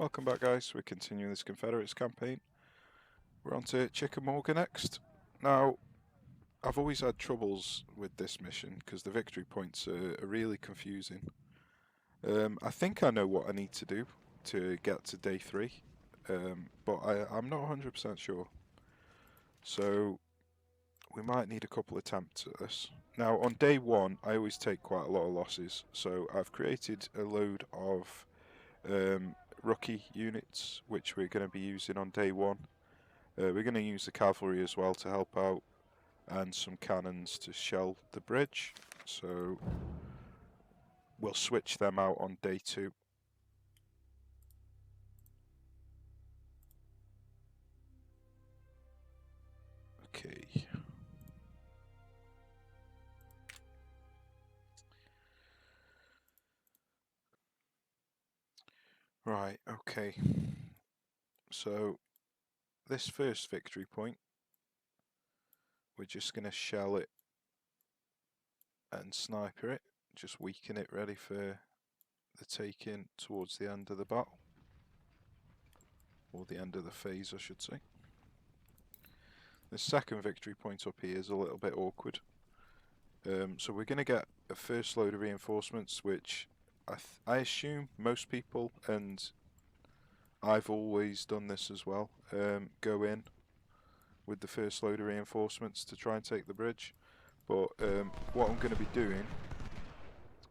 Welcome back, guys. We're continuing this Confederates campaign. We're on to Chickamauga next. Now, I've always had troubles with this mission because the victory points are really confusing. I think I know what I need to do to get to day 3, but I'm not 100% sure. So, we might need a couple attempts at this. Now, on day 1, I always take quite a lot of losses, so I've created a load of rookie units, which we're going to be using on day 1. We're going to use the cavalry as well to help out, and some cannons to shell the bridge. So we'll switch them out on day 2. Okay. Right, okay. So this first victory point, we're just going to shell it and sniper it, just weaken it ready for the take-in towards the end of the battle. Or the end of the phase, I should say. The second victory point up here is a little bit awkward. So we're going to get a first load of reinforcements, which I assume most people, and I've always done this as well, go in with the first load of reinforcements to try and take the bridge. But what I'm going to be doing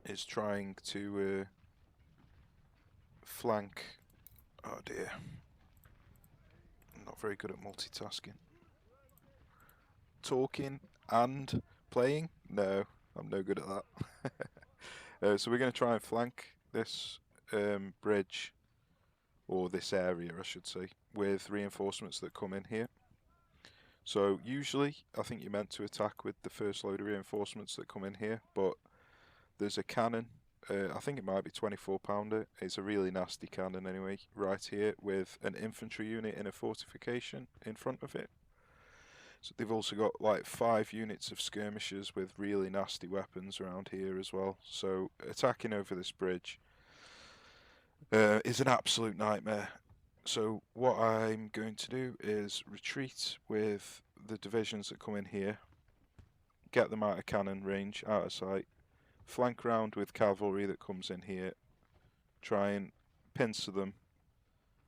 is trying to flank. Oh dear, I'm not very good at multitasking. Talking and playing? No, I'm no good at that. So we're going to try and flank this bridge, or this area I should say, with reinforcements that come in here. So usually I think you're meant to attack with the first load of reinforcements that come in here, but there's a cannon, I think it might be 24 pounder, it's a really nasty cannon anyway, right here with an infantry unit in a fortification in front of it. So they've also got like 5 units of skirmishers with really nasty weapons around here as well. So attacking over this bridge is an absolute nightmare. So what I'm going to do is retreat with the divisions that come in here, get them out of cannon range, out of sight, flank round with cavalry that comes in here, try and pincer them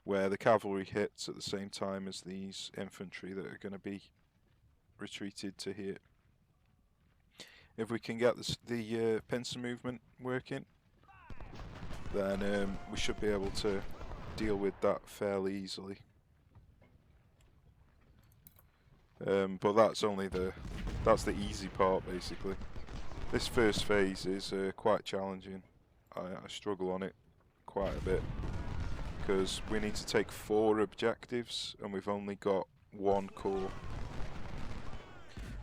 where the cavalry hits at the same time as these infantry that are going to be retreated to here. If we can get the pincer movement working, then we should be able to deal with that fairly easily. But that's the easy part basically. This first phase is quite challenging. I struggle on it quite a bit because we need to take 4 objectives and we've only got 1 core.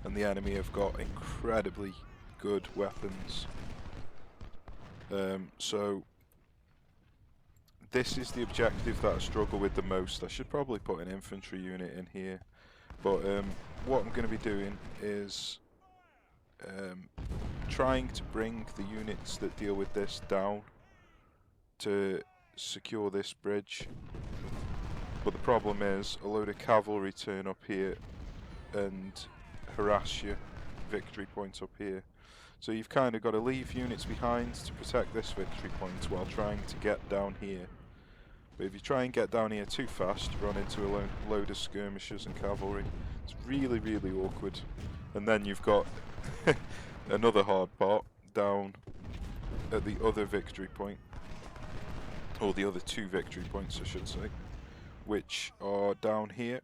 And the enemy have got incredibly good weapons. So this is the objective that I struggle with the most. I should probably put an infantry unit in here, but what I'm going to be doing is trying to bring the units that deal with this down to secure this bridge. But the problem is a load of cavalry turn up here and harass your victory point up here. So you've kind of got to leave units behind to protect this victory point while trying to get down here. But if you try and get down here too fast, you run into a load of skirmishers and cavalry. It's really, really awkward. And then you've got another hard part down at the other victory point, or the other 2 victory points I should say, which are down here.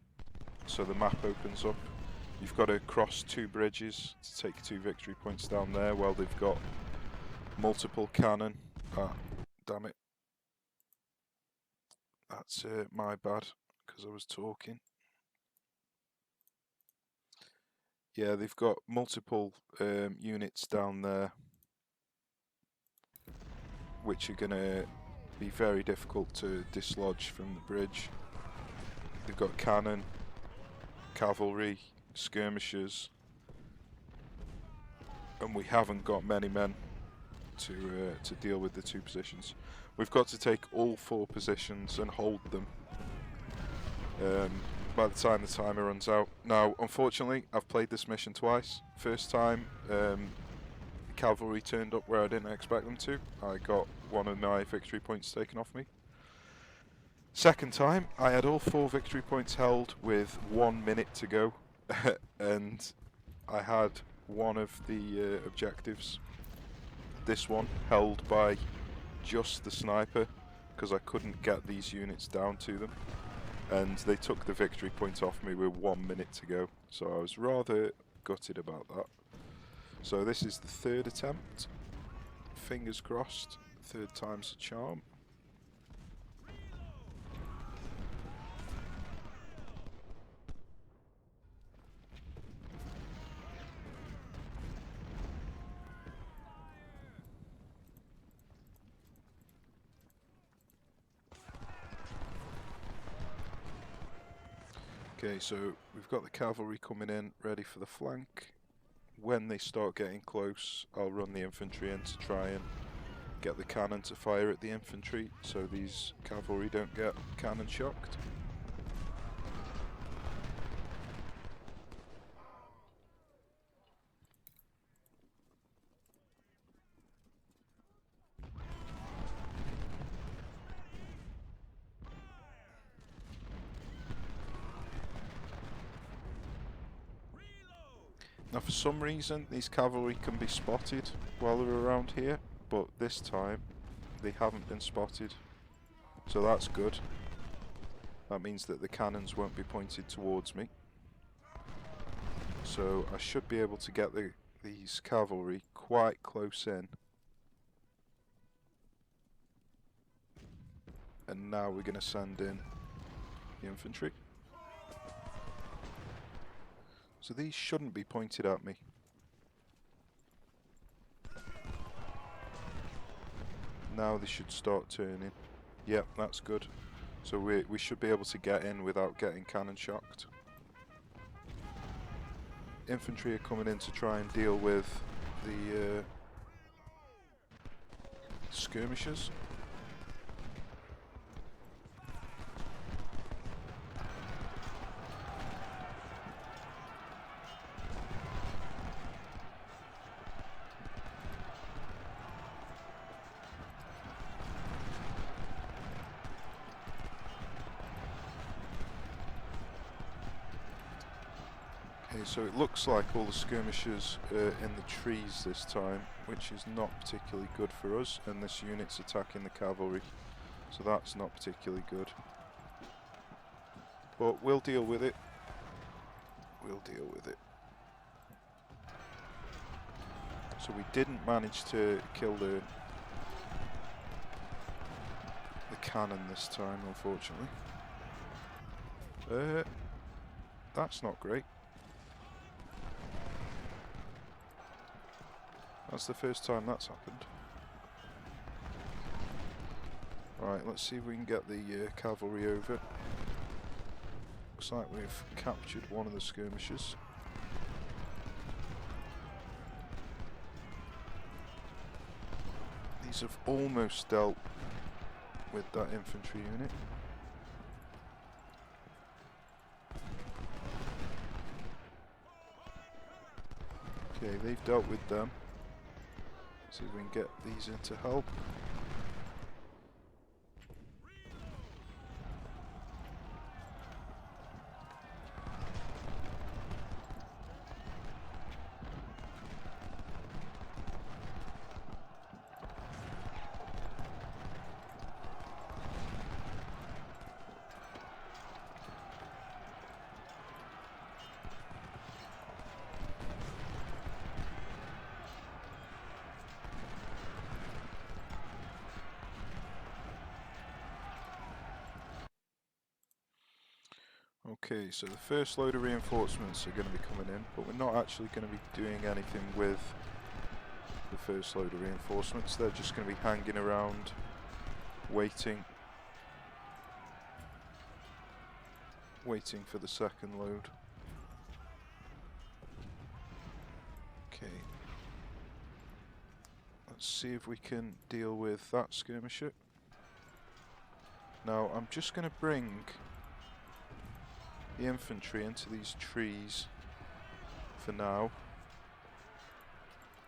So the map opens up. You've got to cross 2 bridges to take 2 victory points down there while they've got multiple cannon. Ah, damn it. That's my bad, because I was talking. Yeah, they've got multiple units down there, which are going to be very difficult to dislodge from the bridge. They've got cannon, cavalry, skirmishers, and we haven't got many men to deal with the 2 positions. We've got to take all 4 positions and hold them by the time the timer runs out. Now, unfortunately, I've played this mission twice. First time, cavalry turned up where I didn't expect them to. I got one of my victory points taken off me. Second time, I had all 4 victory points held with 1 minute to go, and I had one of the objectives, this one, held by just the sniper, because I couldn't get these units down to them, and they took the victory point off me with 1 minute to go, so I was rather gutted about that. So this is the 3rd attempt, fingers crossed, 3rd time's a charm. Okay, so we've got the cavalry coming in, ready for the flank. When they start getting close, I'll run the infantry in to try and get the cannon to fire at the infantry, so these cavalry don't get cannon shocked. Now for some reason these cavalry can be spotted while they're around here, but this time they haven't been spotted, so that's good. That means that the cannons won't be pointed towards me. So I should be able to get these cavalry quite close in. And now we're going to send in the infantry. So these shouldn't be pointed at me. Now they should start turning. Yep, that's good. So we should be able to get in without getting cannon shocked. Infantry are coming in to try and deal with the skirmishers. Okay, so it looks like all the skirmishers are in the trees this time, which is not particularly good for us, and this unit's attacking the cavalry, so that's not particularly good. But we'll deal with it. We'll deal with it. So we didn't manage to kill the cannon this time, unfortunately. That's not great. That's the first time that's happened. Right, let's see if we can get the cavalry over. Looks like we've captured one of the skirmishers. These have almost dealt with that infantry unit. Okay, they've dealt with them. See if we can get these in to help. Okay, so the first load of reinforcements are going to be coming in, but we're not actually going to be doing anything with the first load of reinforcements. They're just going to be hanging around, waiting for the second load. Okay, let's see if we can deal with that skirmisher. Now I'm just going to bring the infantry into these trees for now,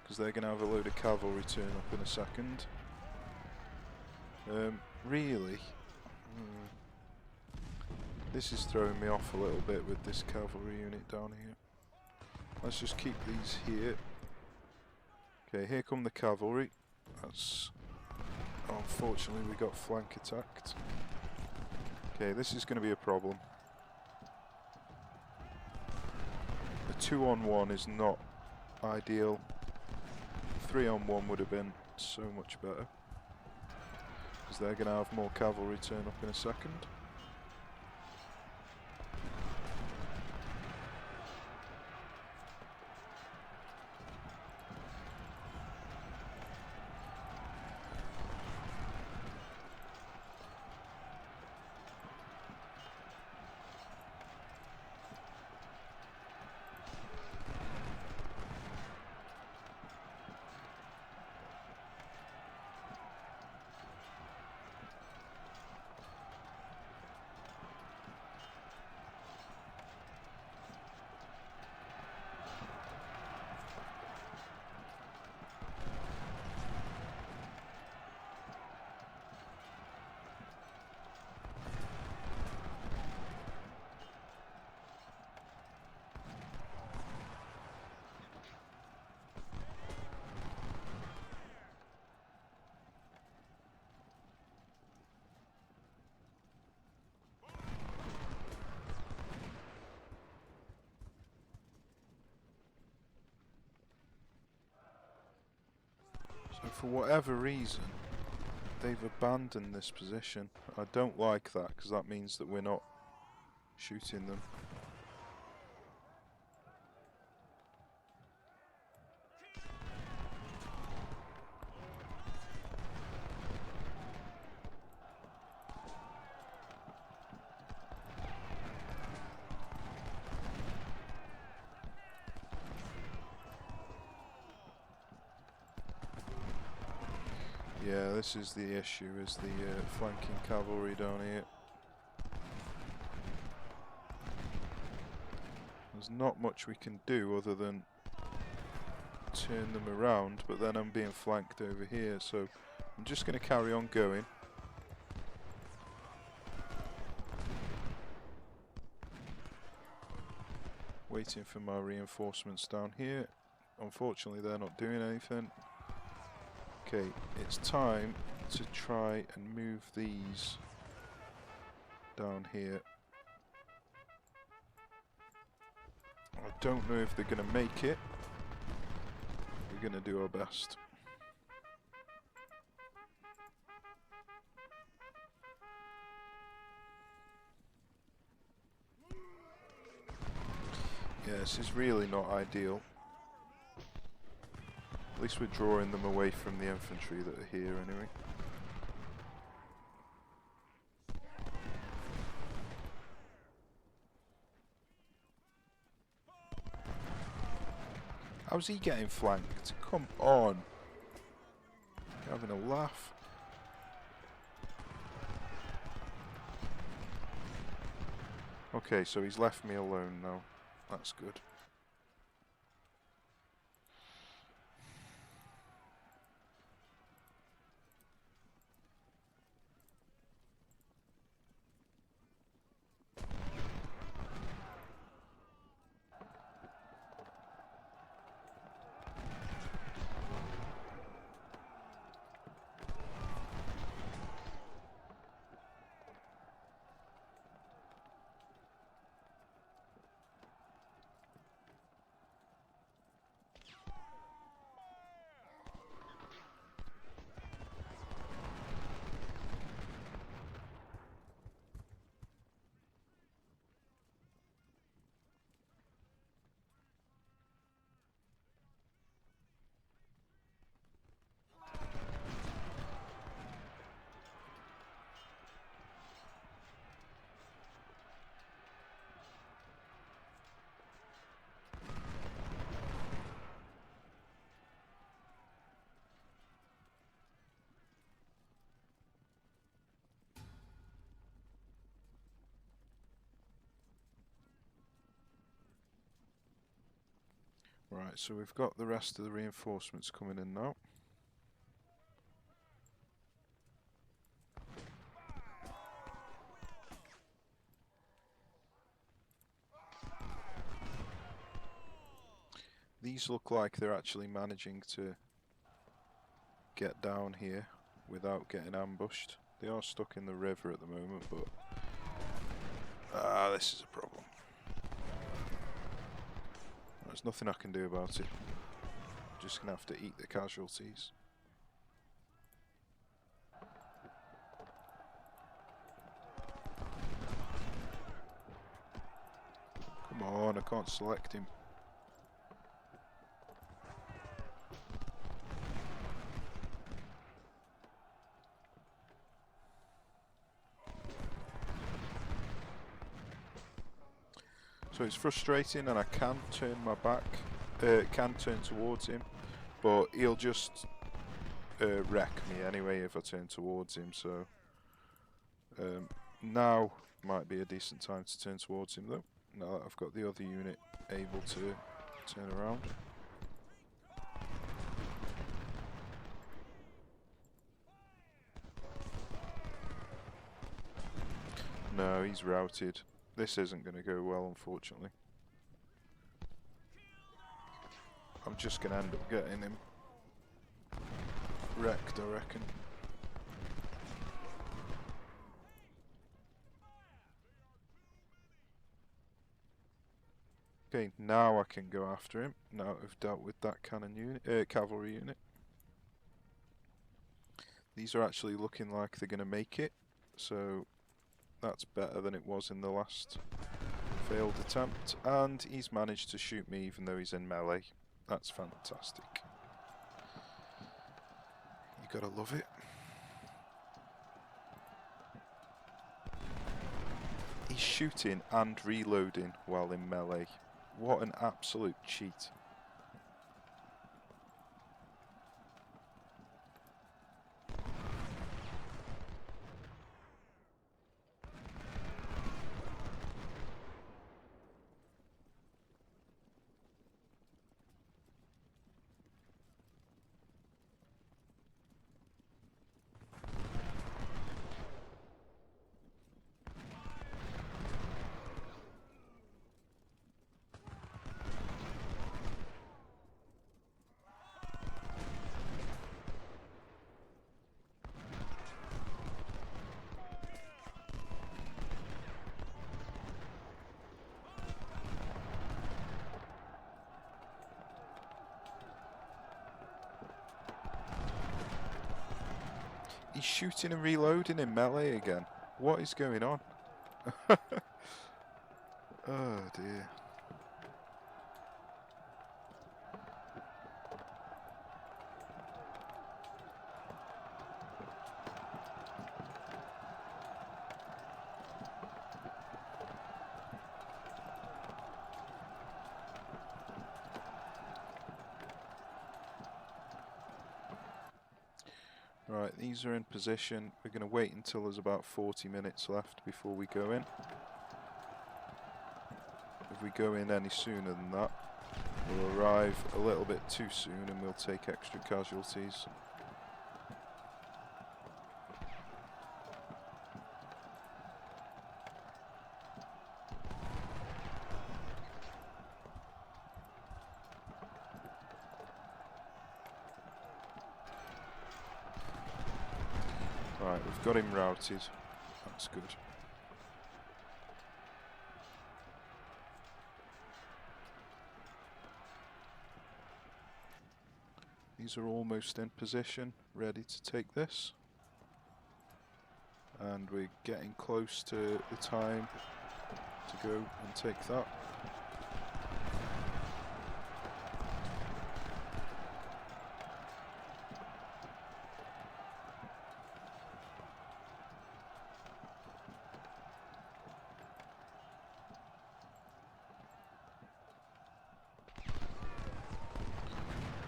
because they're going to have a load of cavalry turn up in a second. Really, this is throwing me off a little bit with this cavalry unit down here. Let's just keep these here. Okay, here come the cavalry. That's... unfortunately we got flank attacked. Okay, this is going to be a problem. A 2-on-1 is not ideal. 3-on-1 would have been so much better, because they're going to have more cavalry turn up in a second. So for whatever reason, they've abandoned this position. I don't like that, because that means that we're not shooting them. Yeah, this is the issue, is the flanking cavalry down here. There's not much we can do other than turn them around, but then I'm being flanked over here, so I'm just going to carry on going. Waiting for my reinforcements down here. Unfortunately, they're not doing anything. Okay, it's time to try and move these down here. I don't know if they're going to make it. We're going to do our best. Yeah, this is really not ideal. At least we're drawing them away from the infantry that are here anyway. How's he getting flanked? Come on. You're having a laugh. Okay, so he's left me alone now. That's good. Right, so we've got the rest of the reinforcements coming in now. These look like they're actually managing to get down here without getting ambushed. They are stuck in the river at the moment, but this is a problem. There's nothing I can do about it. I'm just gonna have to eat the casualties. Come on, I can't select him. So it's frustrating, and I can turn my back, can turn towards him, but he'll just wreck me anyway if I turn towards him. So now might be a decent time to turn towards him, though. Now that I've got the other unit able to turn around. No, he's routed. This isn't going to go well, unfortunately. I'm just going to end up getting him wrecked, I reckon. Okay, now I can go after him. Now I've dealt with that cannon unit, cavalry unit. These are actually looking like they're going to make it, so that's better than it was in the last failed attempt. And he's managed to shoot me even though he's in melee. That's fantastic. You gotta love it. He's shooting and reloading while in melee. What an absolute cheat. He's shooting and reloading in melee again. What is going on? Oh dear. Right, these are in position. We're going to wait until there's about 40 minutes left before we go in. If we go in any sooner than that, we'll arrive a little bit too soon and we'll take extra casualties. Right, we've got him routed. That's good. These are almost in position, ready to take this. And we're getting close to the time to go and take that.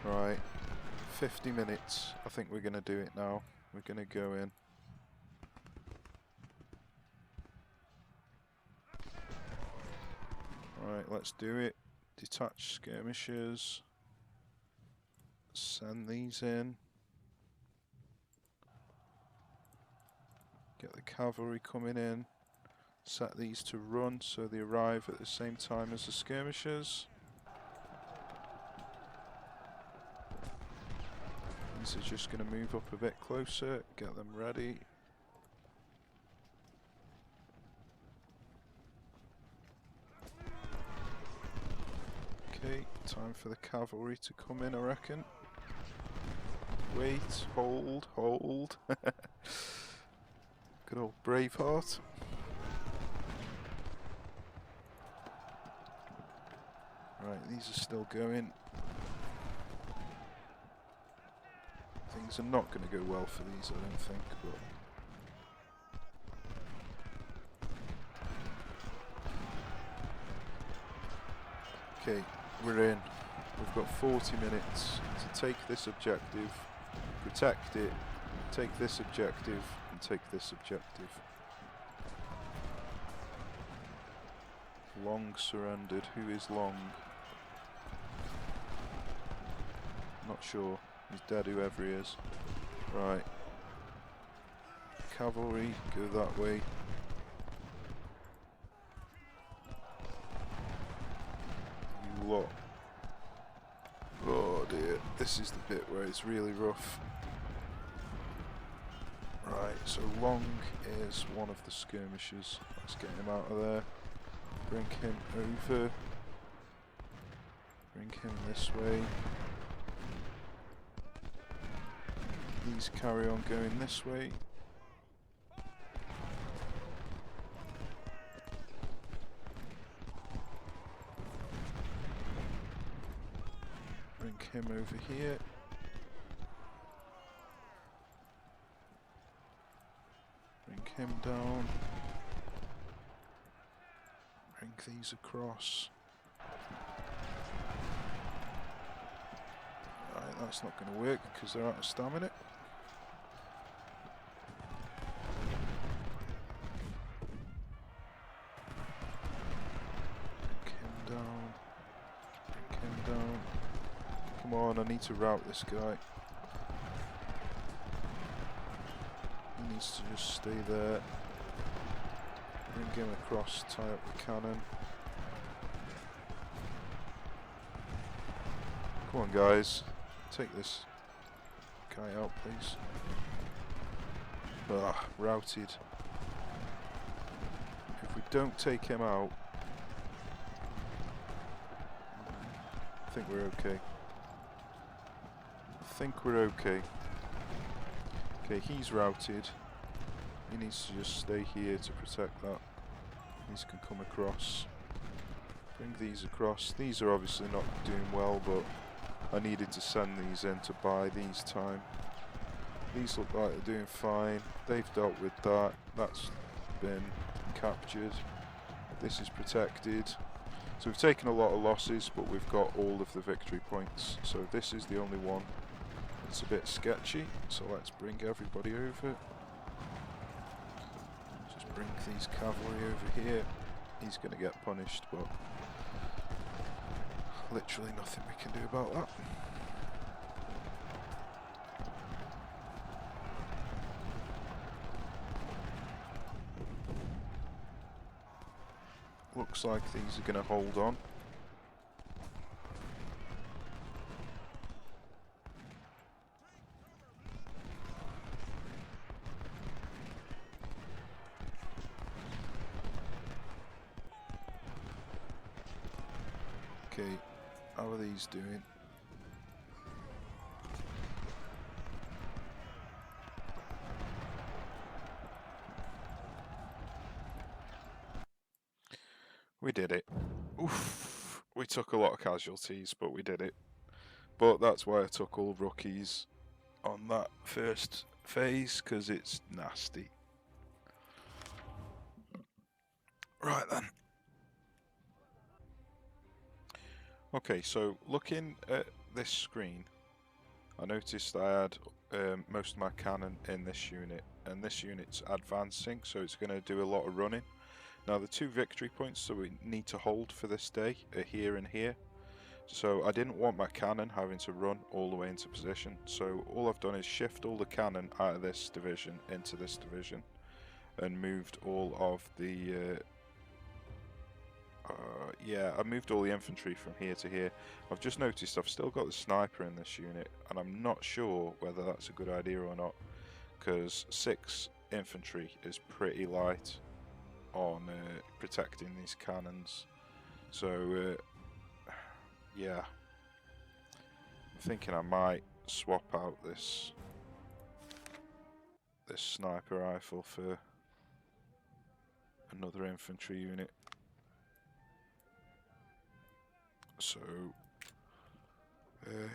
Right, 50 minutes. I think we're going to do it now. We're going to go in. Right, let's do it. detach skirmishers. Send these in. Get the cavalry coming in. Set these to run so they arrive at the same time as the skirmishers. These are just going to move up a bit closer, get them ready. Okay, time for the cavalry to come in, I reckon. Wait, hold, hold. Good old Braveheart. Right, these are still going. Things are not going to go well for these, I don't think, but... Okay, we're in. We've got 40 minutes to take this objective, protect it, take this objective, and take this objective. Long surrendered. Who is Long? Not sure. He's dead, whoever he is. Right. Cavalry, go that way. You lot. Oh dear, this is the bit where it's really rough. Right, so Long is one of the skirmishers. Let's get him out of there. Bring him over. Bring him this way. These carry on going this way. Bring him over here. Bring him down. Bring these across. Right, that's not going to work because they're out of stamina. Come on, I need to rout this guy. He needs to just stay there. Bring him across, tie up the cannon. Come on guys, take this guy out please. Ah, routed. If we don't take him out, I think we're okay. I think we're okay. Okay, he's routed. He needs to just stay here to protect that. These can come across. Bring these across. These are obviously not doing well, but I needed to send these in to buy these time. These look like they're doing fine. They've dealt with that. That's been captured. This is protected. So we've taken a lot of losses, but we've got all of the victory points. So this is the only one that's a bit sketchy. So let's bring everybody over. Just bring these cavalry over here. He's going to get punished, but literally nothing we can do about that. Looks like these are going to hold on. Okay, how are these doing? We did it. Oof. We took a lot of casualties, but we did it. But that's why I took all rookies on that first phase, because it's nasty. Right then. Okay, so looking at this screen, I noticed I had most of my cannon in this unit, and this unit's advancing, so it's going to do a lot of running. Now the two victory points that we need to hold for this day are here and here. So I didn't want my cannon having to run all the way into position. So all I've done is shift all the cannon out of this division into this division, and moved all of the yeah, I moved all the infantry from here to here. I've just noticed I've still got the sniper in this unit, and I'm not sure whether that's a good idea or not, because 6 infantry is pretty light on protecting these cannons. So yeah, I'm thinking I might swap out this sniper rifle for another infantry unit. So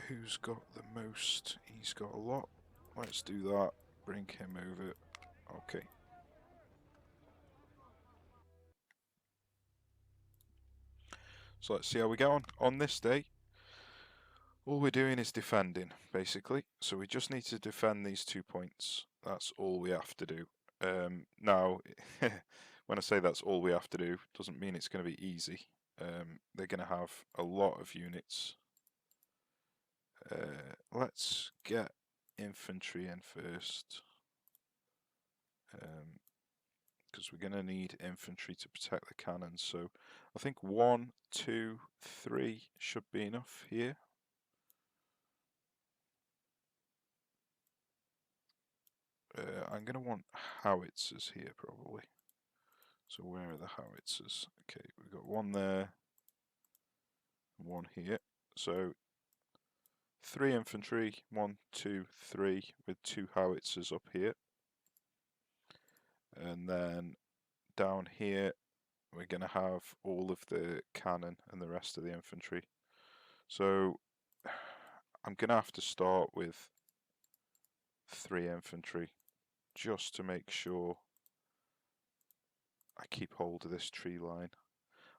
who's got the most? He's got a lot. Let's do that. Bring him over. Okay. So let's see how we get on. On this day, all we're doing is defending, basically. So we just need to defend these 2 points. That's all we have to do. Now, when I say that's all we have to do, doesn't mean it's going to be easy. They're going to have a lot of units. Let's get infantry in first, because we're going to need infantry to protect the cannons. So I think 1, 2, 3 should be enough here. I'm going to want howitzers here probably. So where are the howitzers? Okay, we've got 1 there, 1 here. So 3 infantry, 1, 2, 3, with 2 howitzers up here. And then down here we're going to have all of the cannon and the rest of the infantry. So I'm going to have to start with 3 infantry just to make sure I keep hold of this tree line.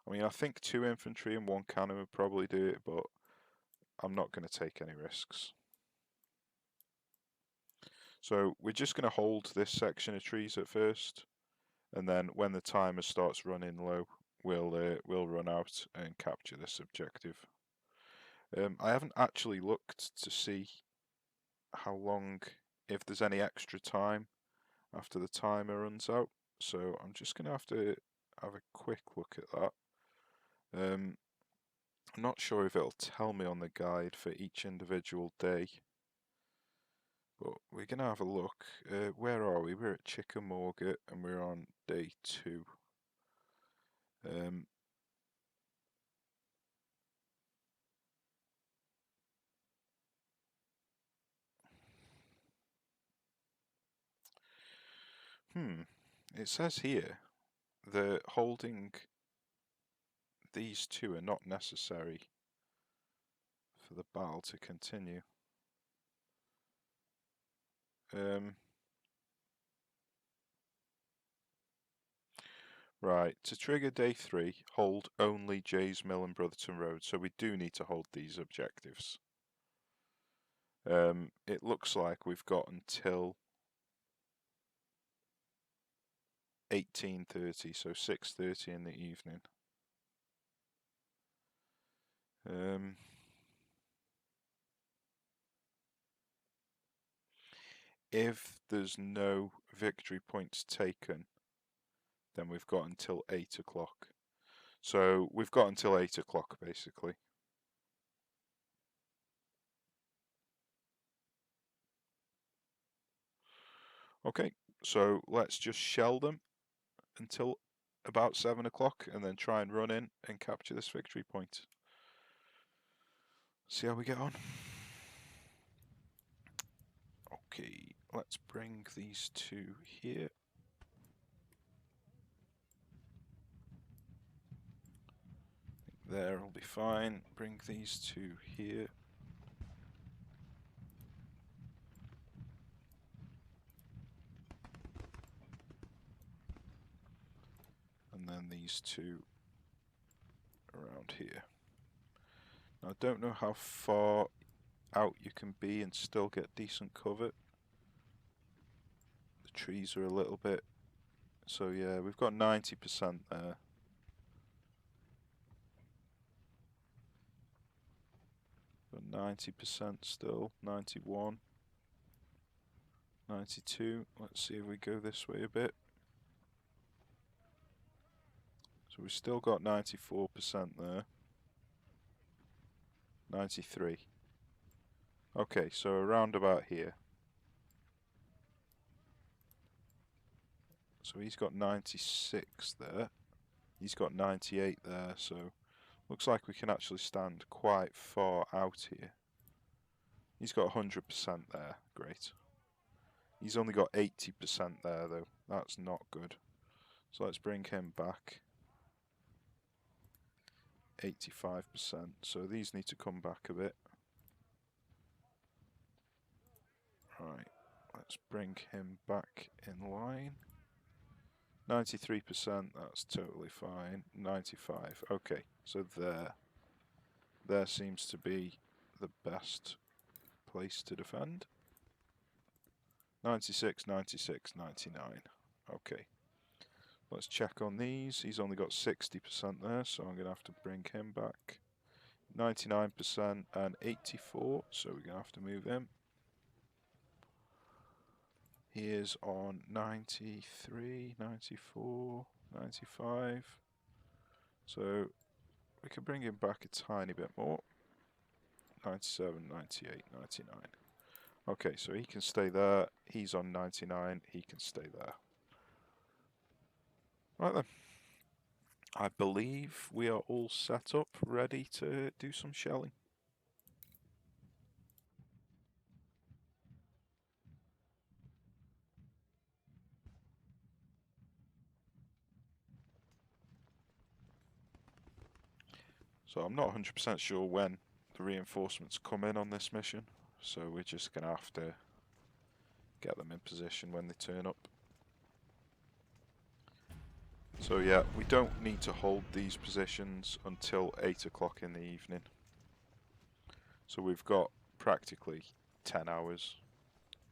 I mean, I think 2 infantry and 1 cannon would probably do it, but I'm not going to take any risks. So we're just going to hold this section of trees at first, and then when the timer starts running low, we'll run out and capture this objective. I haven't actually looked to see how long, if there's any extra time after the timer runs out, so I'm just going to have a quick look at that. I'm not sure if it'll tell me on the guide for each individual day, but we're going to have a look. Where are we? We're at Chickamauga and we're on day 2. It says here that holding these 2 are not necessary for the battle to continue. Right, to trigger day 3, hold only Jay's Mill and Brotherton Road, so we do need to hold these objectives. It looks like we've got until 18:30, so 6:30 in the evening. If there's no victory points taken, then we've got until 8 o'clock. So we've got until 8 o'clock basically. Okay, so let's just shell them until about 7 o'clock and then try and run in and capture this victory point. See how we get on. Okay, let's bring these 2 here. There will be fine. Bring these 2 here. And then these 2 around here. Now, I don't know how far out you can be and still get decent cover. The trees are a little bit, so yeah, we've got 90% there. 90% still, 91, 92. Let's see if we go this way a bit. So we've still got 94% there. 93. Okay, so around about here. So he's got 96 there. He's got 98 there, so looks like we can actually stand quite far out here. He's got 100% there, great. He's only got 80% there though, that's not good. So let's bring him back. 85%, so these need to come back a bit. Right, let's bring him back in line. 93%, that's totally fine. 95, okay, so there seems to be the best place to defend. 96, 96, 99, okay. Let's check on these. He's only got 60% there, so I'm going to have to bring him back. 99% and 84, so we're going to have to move him. He is on 93, 94, 95. So we can bring him back a tiny bit more. 97, 98, 99. Okay, so he can stay there. He's on 99, he can stay there. Right then. I believe we are all set up, ready to do some shelling. So I'm not 100% sure when the reinforcements come in on this mission, so we're just going to have to get them in position when they turn up. So yeah, we don't need to hold these positions until 8 o'clock in the evening. So we've got practically 10 hours.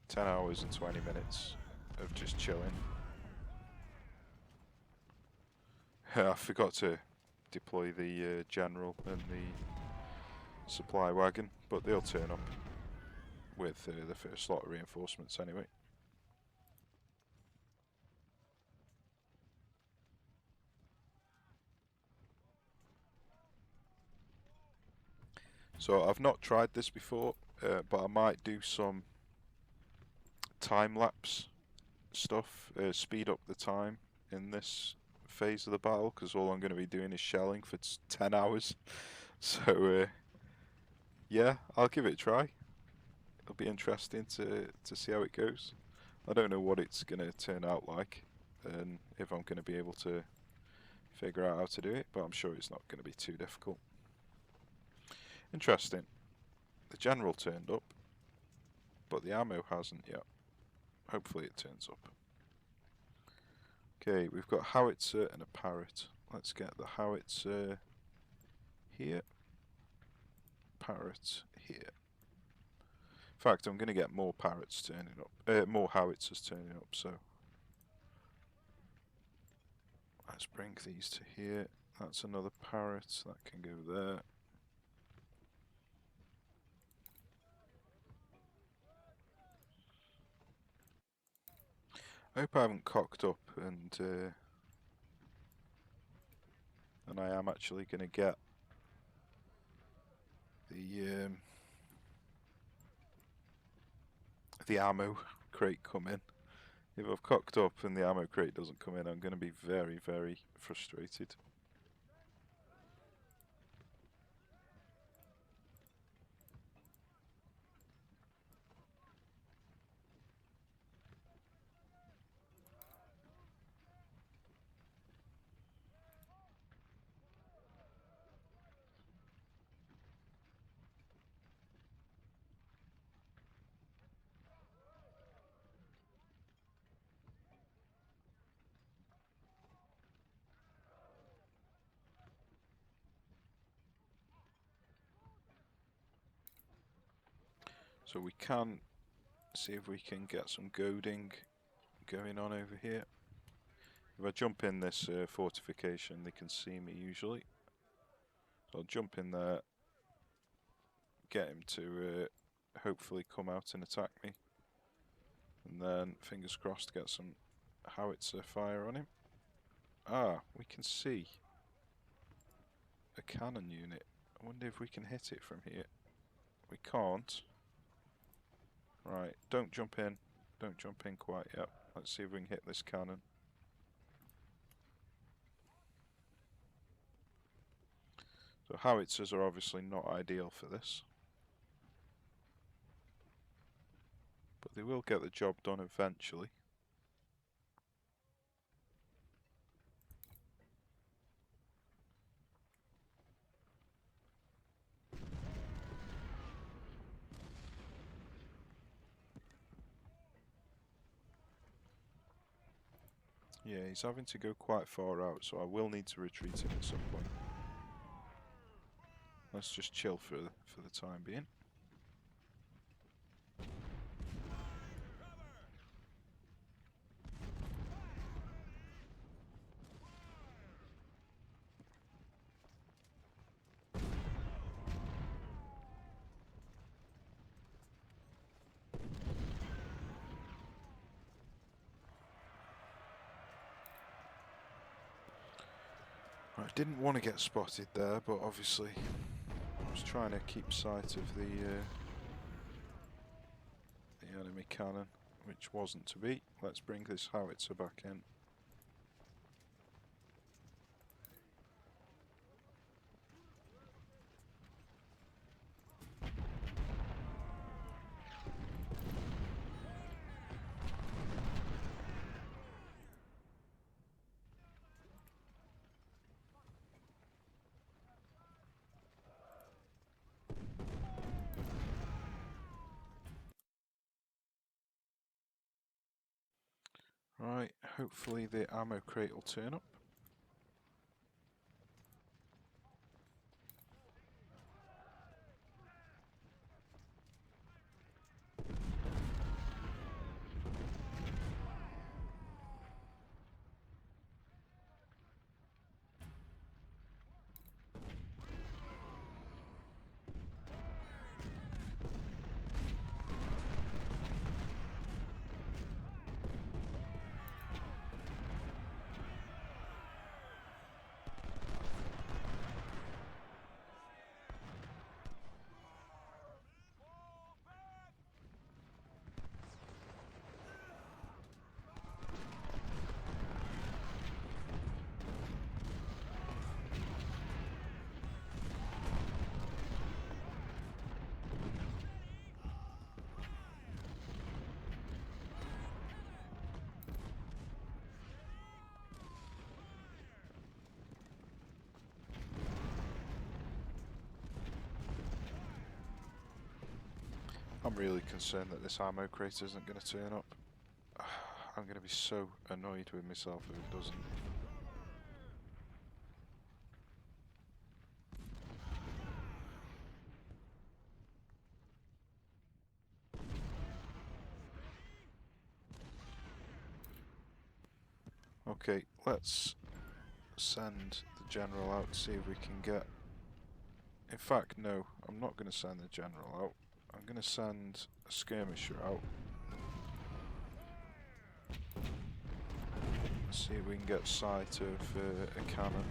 10 hours and 20 minutes of just chilling. I forgot to deploy the general and the supply wagon, but they'll turn up with the first lot of reinforcements anyway. So I've not tried this before, but I might do some time-lapse stuff, speed up the time in this phase of the battle, because all I'm going to be doing is shelling for 10 hours. So yeah, I'll give it a try. It'll be interesting to see how it goes. I don't know what it's going to turn out like, and if I'm going to be able to figure out how to do it, but I'm sure it's not going to be too difficult. Interesting. The general turned up, but the ammo hasn't yet. Hopefully it turns up. Okay, we've got howitzer and a parrot. Let's get the howitzer here. Parrot here. In fact, I'm going to get more parrots turning up, more howitzers turning up, so let's bring these to here. That's another parrot, that can go there. I hope I haven't cocked up and I am actually going to get the ammo crate come in. If I've cocked up and the ammo crate doesn't come in, I'm going to be very, very frustrated. So we can see if we can get some goading going on over here. If I jump in this fortification, they can see me usually. So I'll jump in there, get him to hopefully come out and attack me. And then, fingers crossed, get some howitzer fire on him. Ah, we can see a cannon unit. I wonder if we can hit it from here. We can't. Right, don't jump in. Don't jump in quite yet. Let's see if we can hit this cannon. So howitzers are obviously not ideal for this. But they will get the job done eventually. Yeah, he's having to go quite far out, so I will need to retreat him at some point. Let's just chill for the time being. I didn't want to get spotted there, but obviously I was trying to keep sight of the enemy cannon, which wasn't to be. Let's bring this howitzer back in. Right, hopefully the ammo crate will turn up. I'm really concerned that this ammo crate isn't going to turn up. I'm going to be so annoyed with myself if it doesn't. Okay, let's send the general out to see if we can get... In fact, no, I'm not going to send the general out. I'm going to send a skirmisher out. See if we can get sight of a cannon.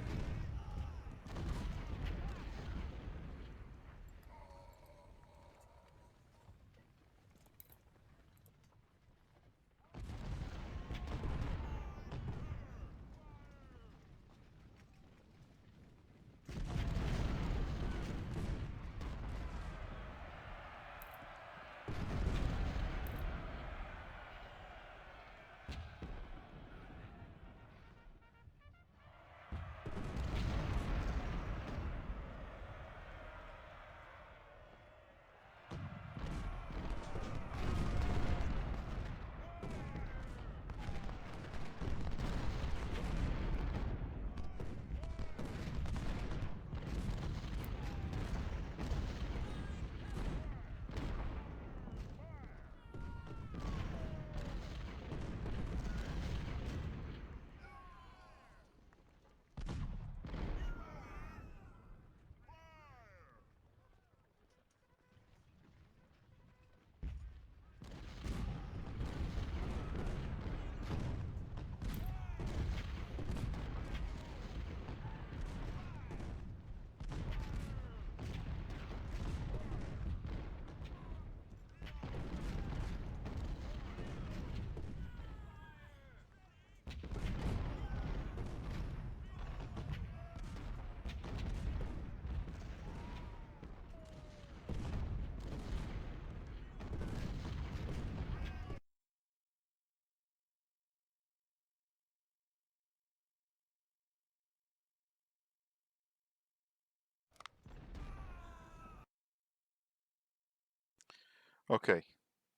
Okay,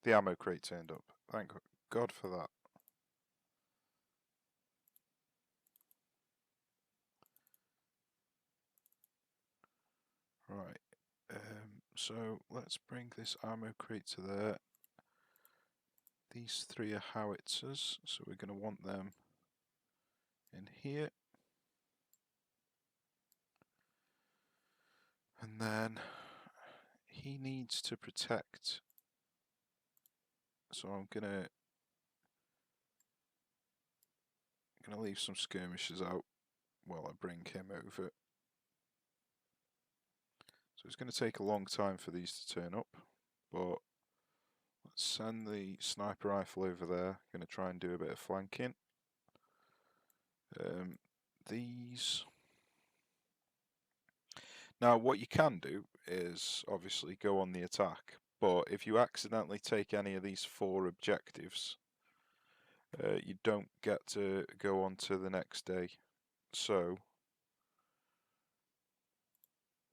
the ammo crate turned up. Thank God for that. Right, so let's bring this ammo crate to there. These 3 are howitzers, so we're going to want them in here. And then he needs to protect, so I'm gonna leave some skirmishers out while I bring him over. So it's going to take a long time for these to turn up, but let's send the sniper rifle over there. Going to try and do a bit of flanking. These. Now, what you can do is obviously go on the attack, but if you accidentally take any of these 4 objectives, you don't get to go on to the next day. So,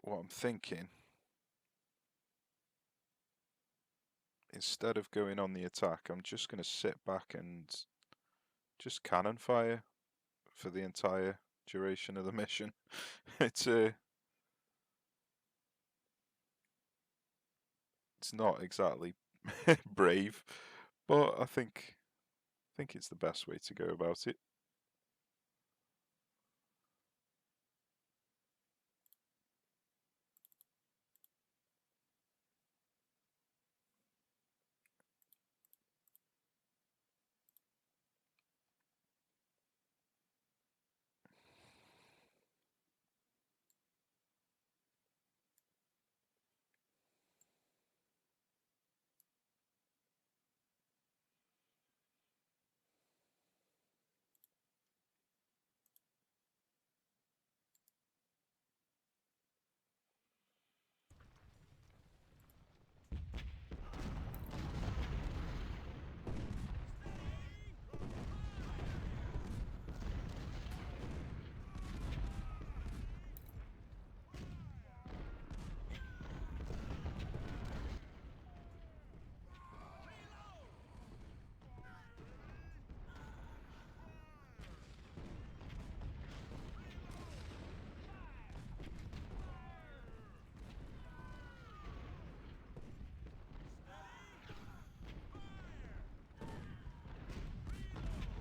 what I'm thinking, instead of going on the attack, I'm just going to sit back and just cannon fire for the entire duration of the mission. It's not exactly brave, but I think it's the best way to go about it.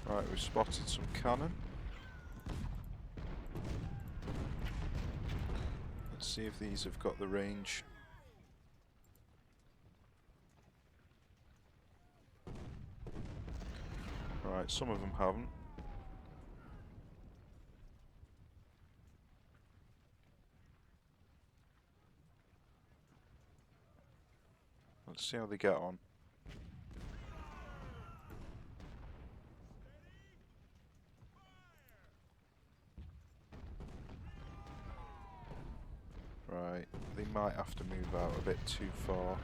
Right, we've spotted some cannon. Let's see if these have got the range. Right, some of them haven't. Let's see how they get on. Right, they might have to move out a bit too far.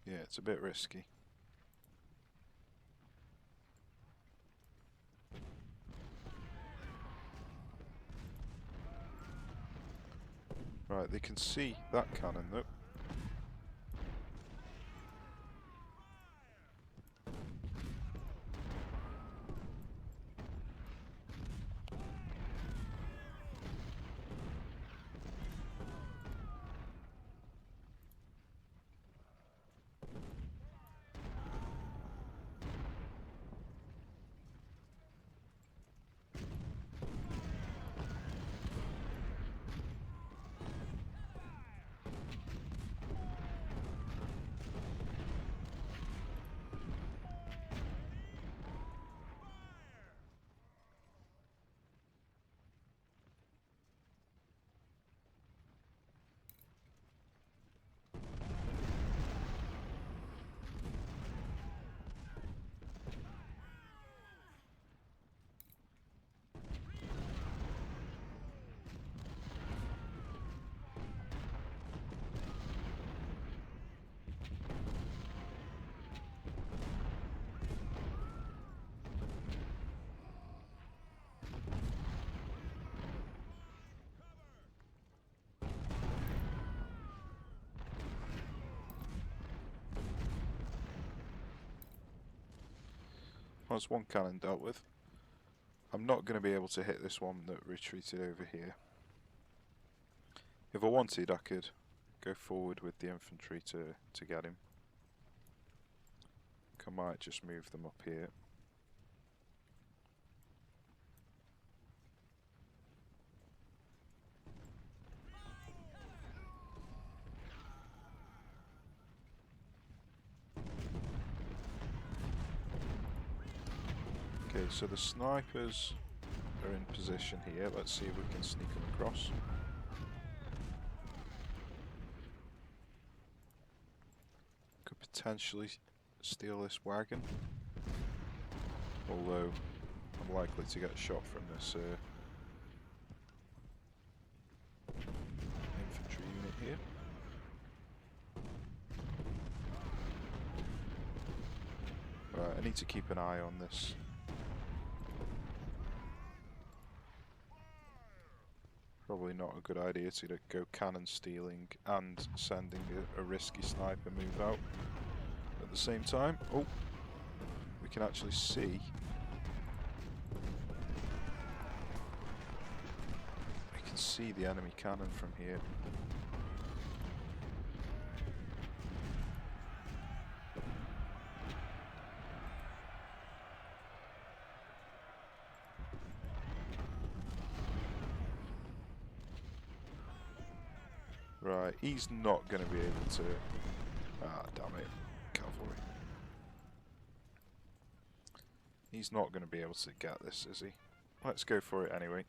Yeah, it's a bit risky. Right, they can see that cannon though. That's one cannon dealt with. I'm not going to be able to hit this one that retreated over here. If I wanted, I could go forward with the infantry to get him. I might just move them up here. Okay, so the snipers are in position here. Let's see if we can sneak them across. Could potentially steal this wagon, although I'm likely to get shot from this infantry unit here. Right, I need to keep an eye on this. Probably not a good idea to go cannon stealing and sending a risky sniper move out at the same time. Oh, we can actually see. We can see the enemy cannon from here. Right, he's not going to be able to... Ah, damn it. Cavalry. He's not going to be able to get this, is he? Let's go for it anyway.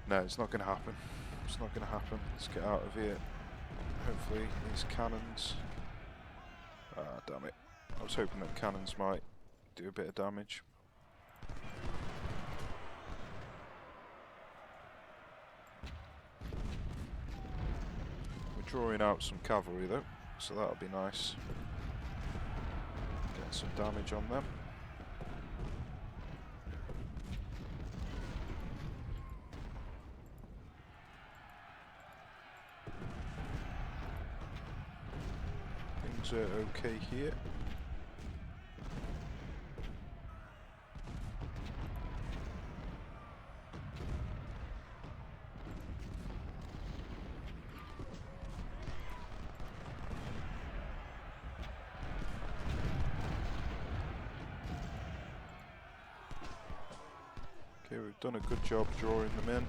No, it's not going to happen. It's not going to happen. Let's get out of here. Hopefully these cannons... Ah, damn it. I was hoping that cannons might do a bit of damage. We're drawing out some cavalry though, so that'll be nice. Getting some damage on them. Things are okay here. Okay, we've done a good job drawing them in.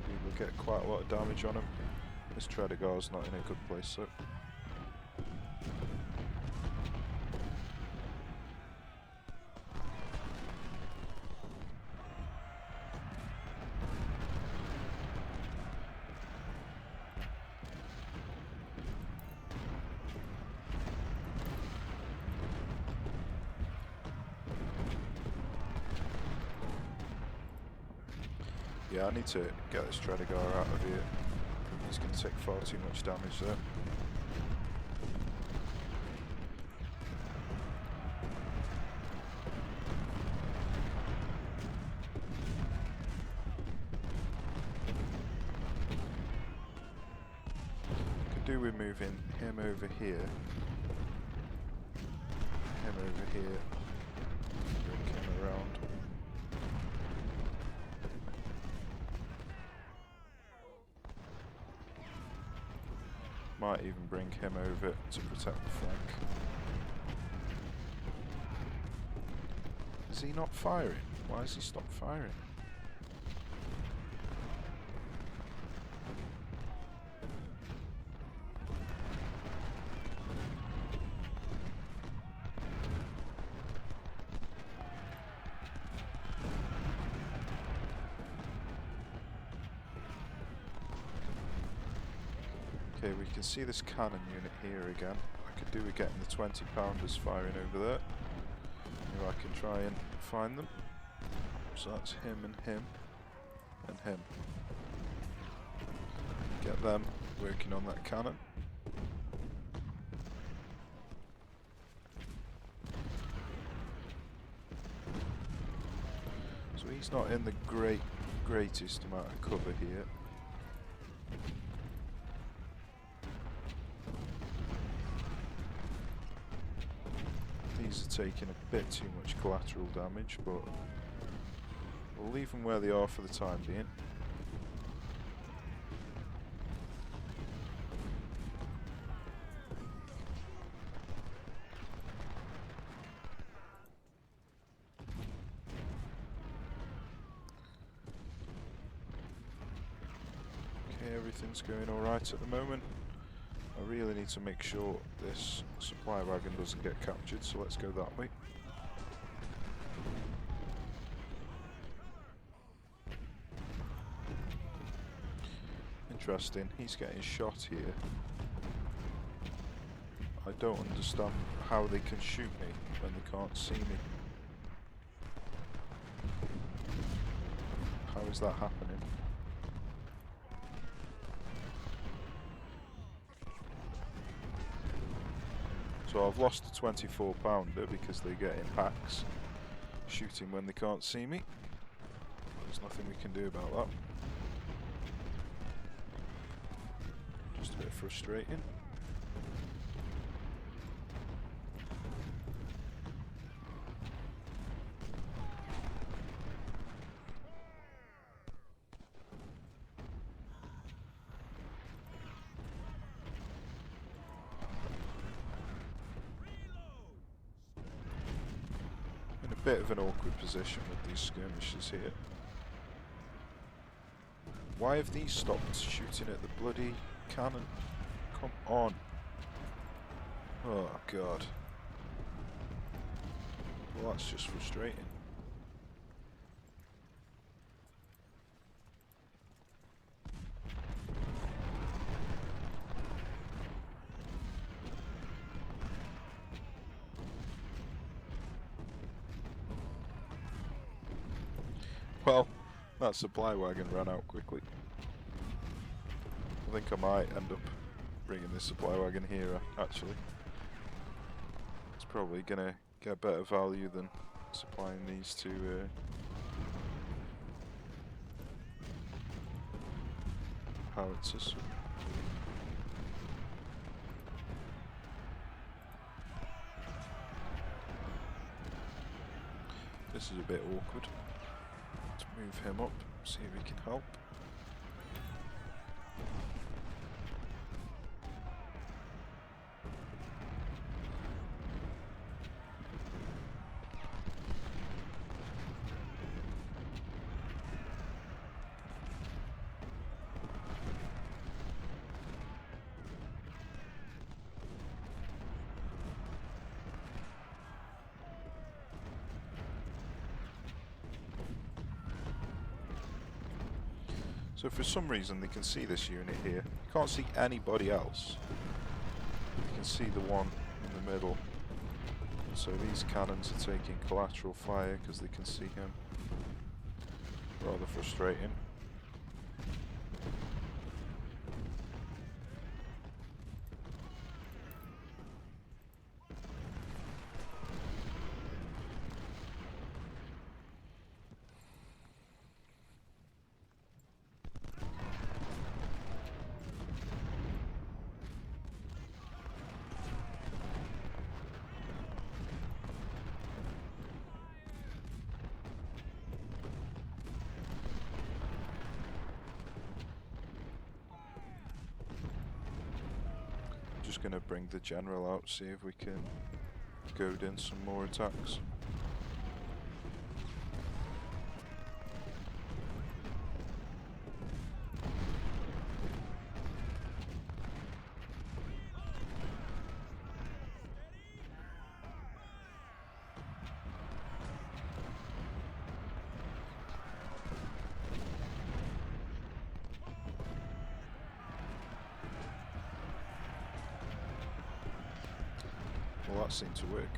We will get quite a lot of damage on him. This Tredegar's not in a good place though. Yeah, I need to get this Tredegar out of here. He's going to take far too much damage there. Could do with moving him over here. Him over here. Bring him around. Might even bring him over to protect the flank. Is he not firing? Why has he stopped firing? Okay, we can see this cannon unit here again. I could do with getting the 20-pounders firing over there. Maybe I can try and find them. So that's him and him and him. Get them working on that cannon. So he's not in the greatest amount of cover here. These are taking a bit too much collateral damage, but we'll leave them where they are for the time being. Okay, everything's going alright at the moment. I really need to make sure this supply wagon doesn't get captured, so let's go that way. Interesting, he's getting shot here. I don't understand how they can shoot me when they can't see me. How is that happening? So I've lost a 24 pounder because they get in packs, shooting when they can't see me. There's nothing we can do about that. Just a bit frustrating. Bit of an awkward position with these skirmishers here. Why have these stopped shooting at the bloody cannon? Come on. Oh god. Well, that's just frustrating. Well, that supply wagon ran out quickly. I think I might end up bringing this supply wagon here, actually. It's probably gonna get better value than supplying these to howitzers. This is a bit awkward. Let's move him up, see if he can help. So for some reason they can see this unit here. You can't see anybody else. You can see the one in the middle. So these cannons are taking collateral fire because they can see him. Rather frustrating. Just going to bring the general out, see if we can goad in some more attacks. Well, that seemed to work.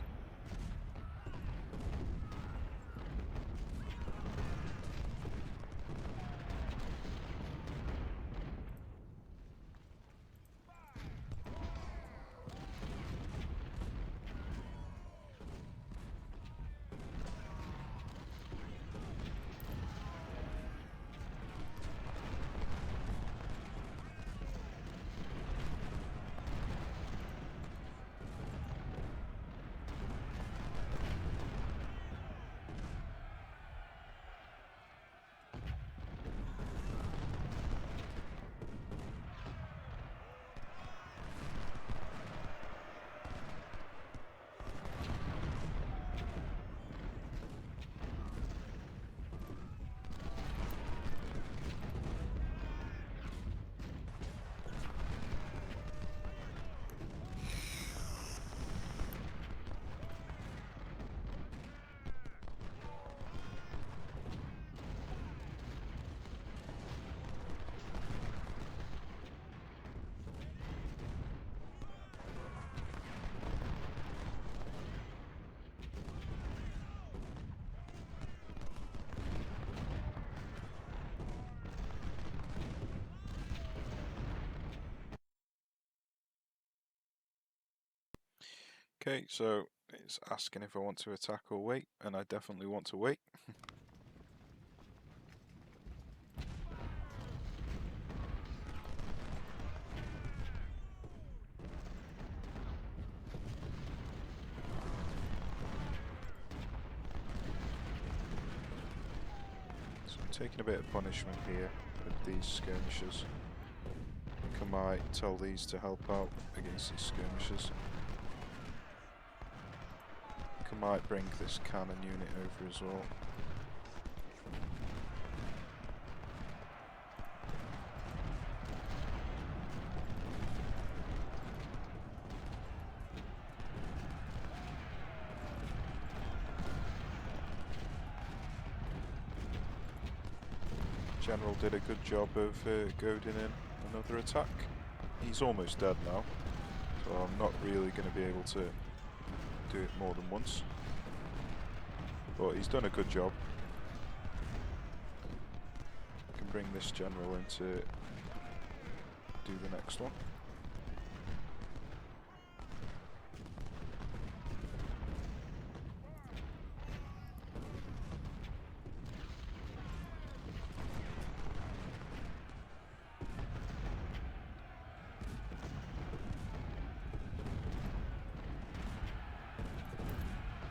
Okay, so it's asking if I want to attack or wait, and I definitely want to wait. So I'm taking a bit of punishment here with these skirmishers. I think I might tell these to help out against these skirmishers. I think I might bring this cannon unit over as well. General did a good job of goading in another attack. He's almost dead now, so I'm not really going to be able to do it more than once. But he's done a good job. I can bring this general in to do the next one.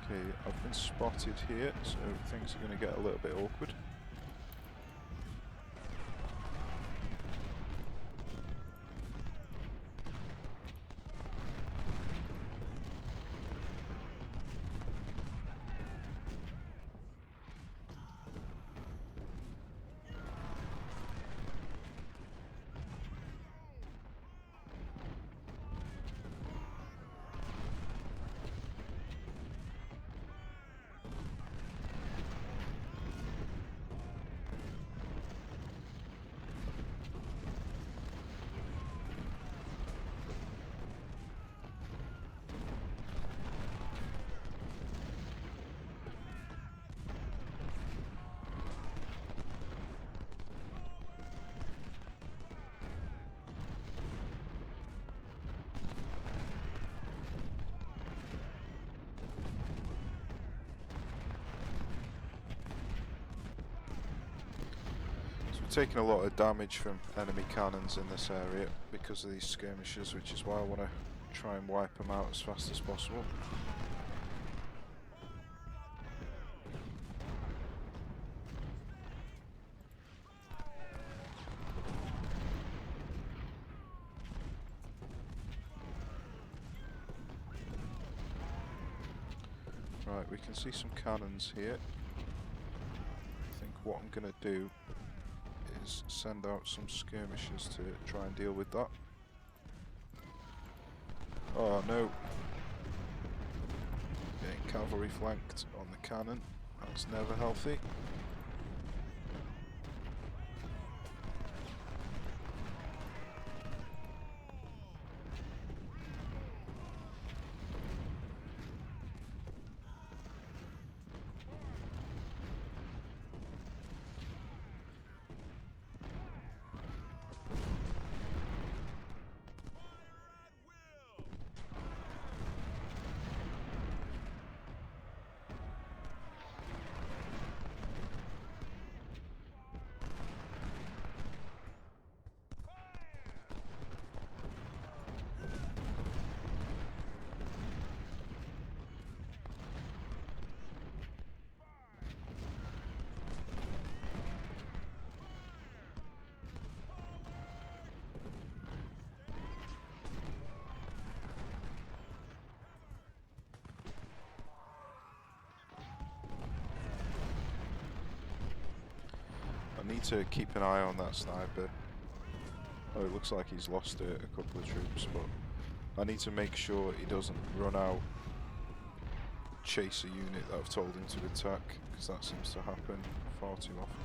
Okay, I've been spotted here, so things are going to get a little bit awkward. Taking a lot of damage from enemy cannons in this area because of these skirmishers, which is why I want to try and wipe them out as fast as possible. Right, we can see some cannons here. I think what I'm going to do is send out some skirmishers to try and deal with that. Oh no! Getting cavalry flanked on the cannon. That's never healthy. I need to keep an eye on that sniper. Oh, it looks like he's lost a couple of troops, but I need to make sure he doesn't run out, chase a unit that I've told him to attack, because that seems to happen far too often.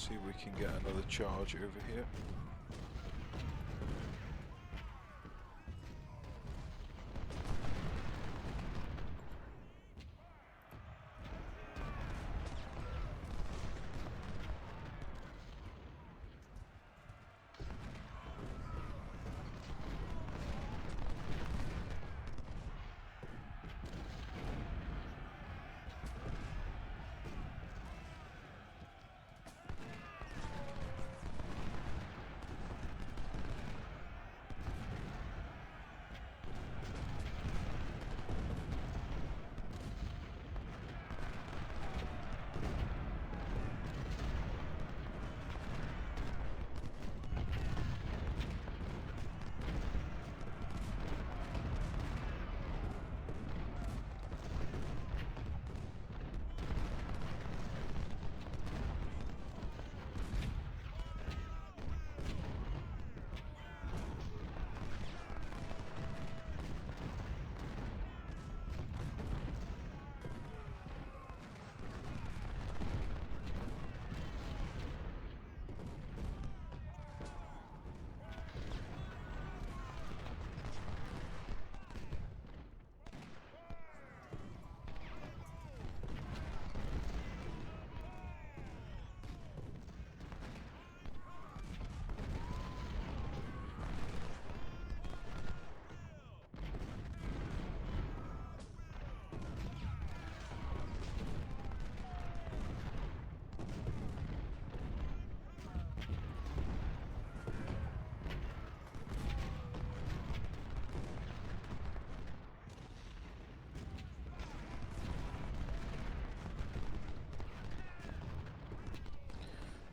See if we can get another charge over here.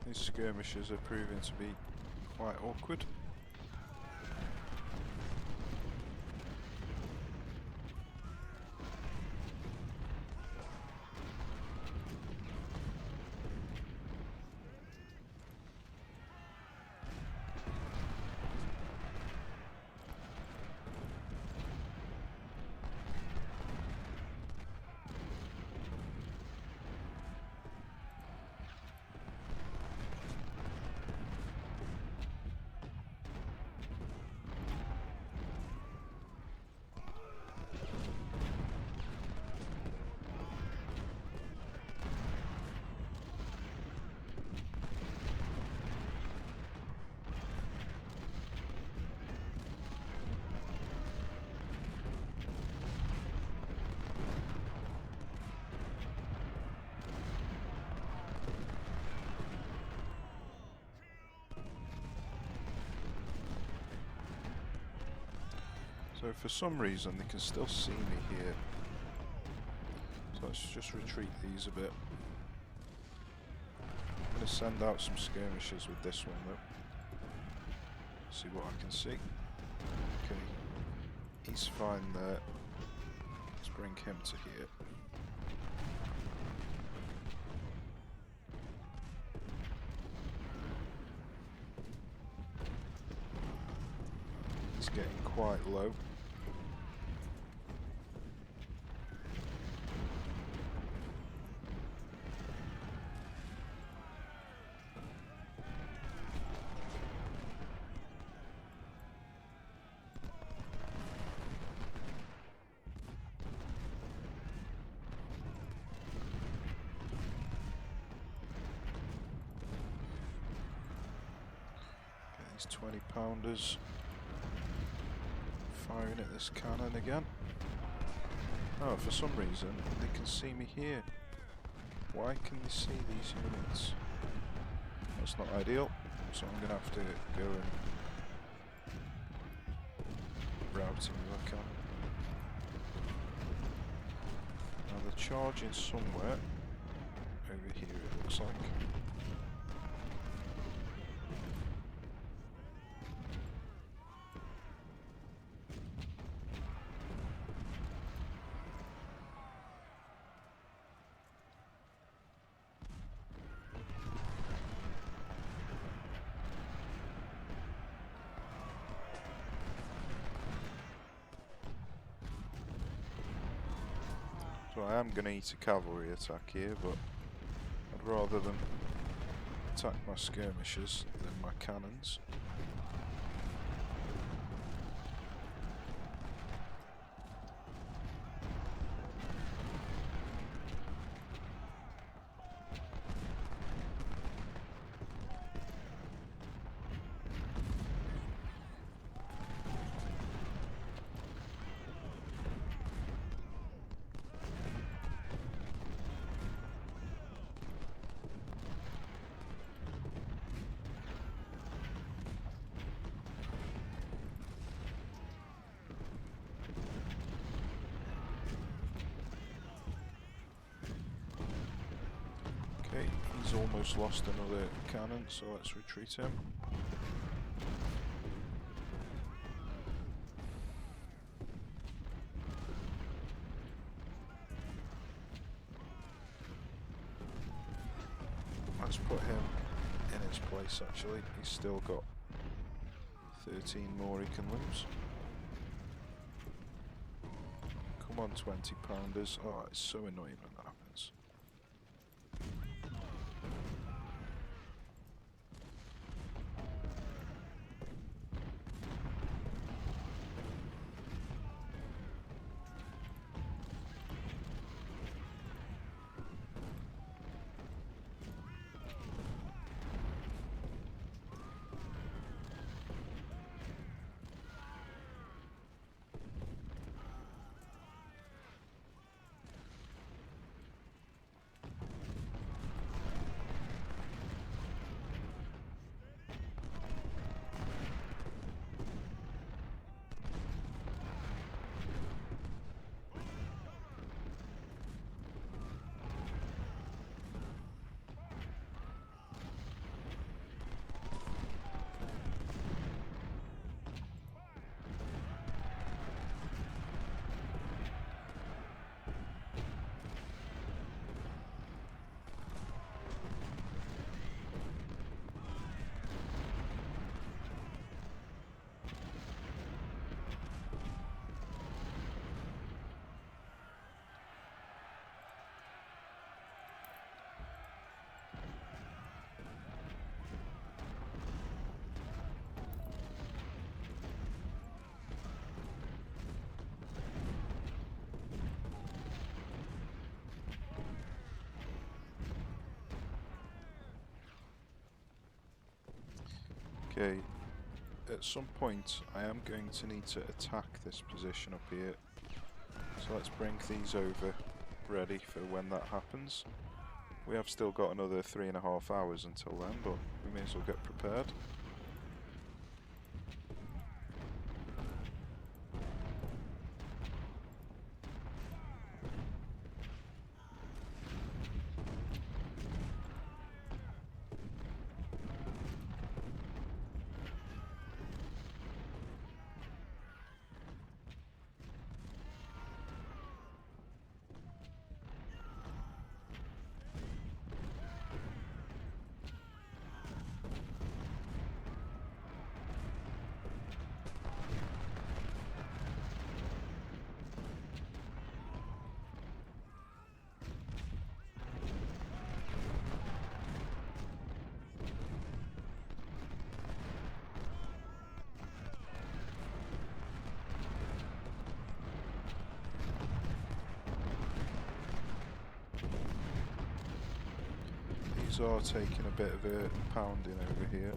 These skirmishes are proving to be quite awkward. So for some reason they can still see me here. So let's just retreat these a bit. I'm going to send out some skirmishers with this one though. See what I can see. Okay, he's fine there. Let's bring him to here. He's getting quite low. These 20-pounders firing at this cannon again. Oh, for some reason they can see me here. Why can they see these units? That's not ideal, so I'm gonna have to go and route him if I can. Now they're charging somewhere over here, it looks like. So I am going to eat a cavalry attack here, but I'd rather them attack my skirmishers than my cannons. Okay, he's almost lost another cannon, so let's retreat him. Let's put him in his place actually. He's still got 13 more he can lose. Come on, 20 pounders. Oh, it's so annoying when that happens. Okay, at some point I am going to need to attack this position up here, so let's bring these over ready for when that happens. We have still got another 3.5 hours until then, but we may as well get prepared. These are taking a bit of a pounding over here,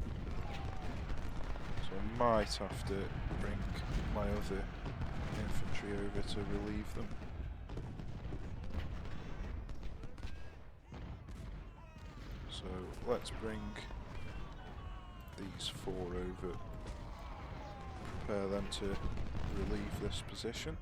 so I might have to bring my other infantry over to relieve them. So let's bring these 4 over, prepare them to relieve this position.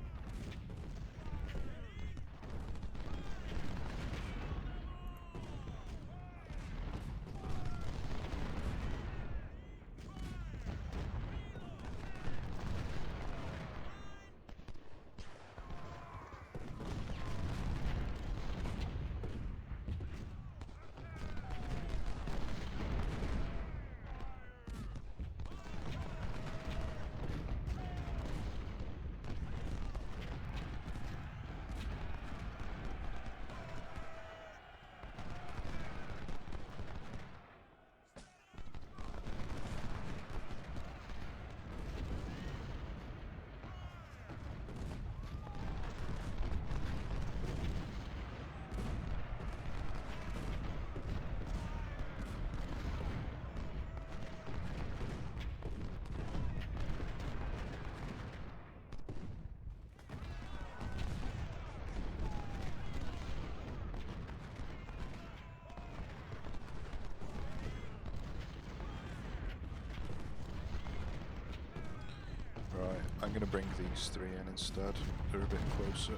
bring these three in instead. They're a bit closer.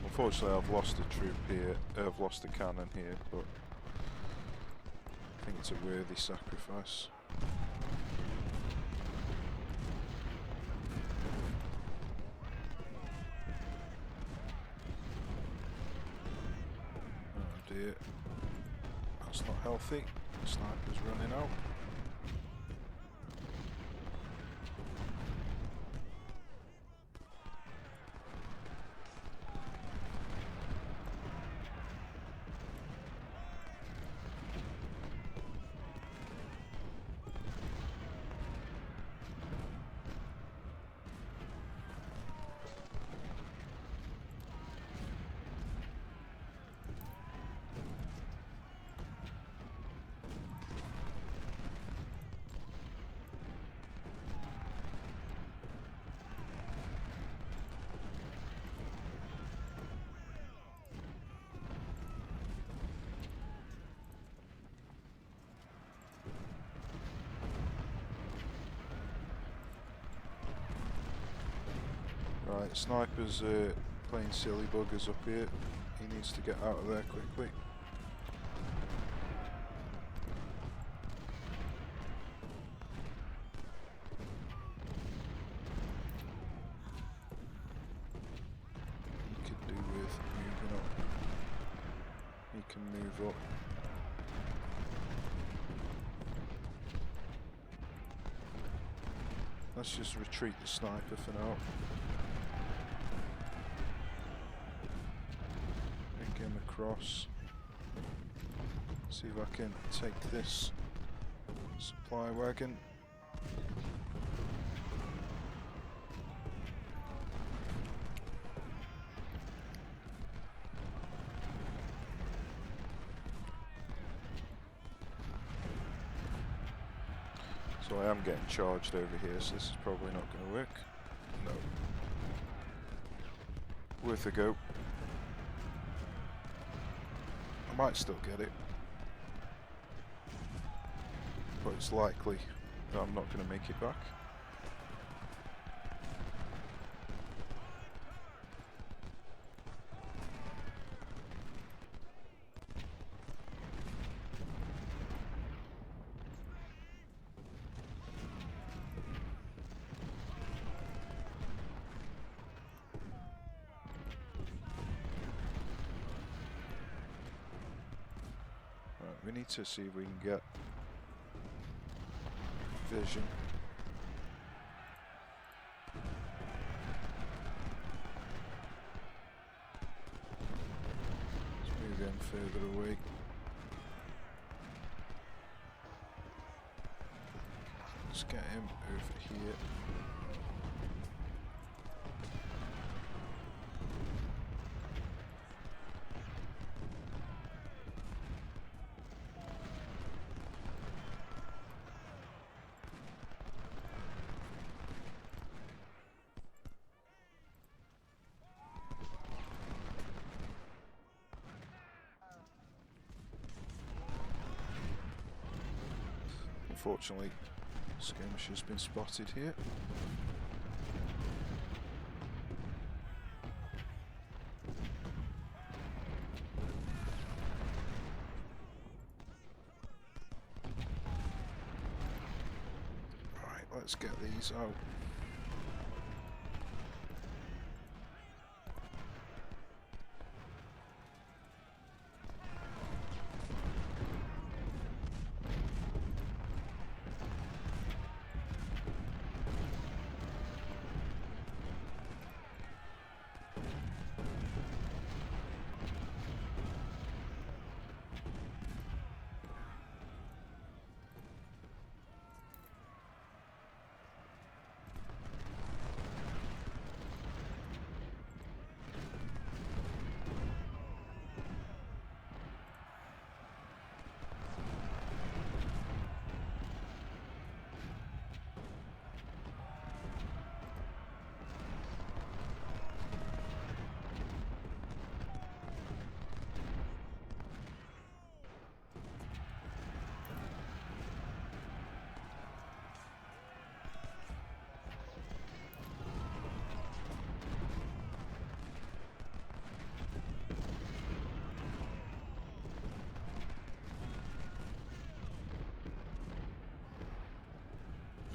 Unfortunately, I've lost a troop here. I've lost a cannon here, but I think it's a worthy sacrifice. Oh dear. That's not healthy. Sniper's running out. Right, Sniper's playing silly buggers up here. He needs to get out of there quickly. He could do with moving up. He can move up. Let's just retreat the Sniper for now. Get him across. See if I can take this supply wagon. So I am getting charged over here, so this is probably not going to work. No. Worth a go. I might still get it, but it's likely that I'm not going to make it back. We need to see if we can get vision. Let's move him further away. Let's get him over here. Unfortunately, skirmish has been spotted here. Right, let's get these out.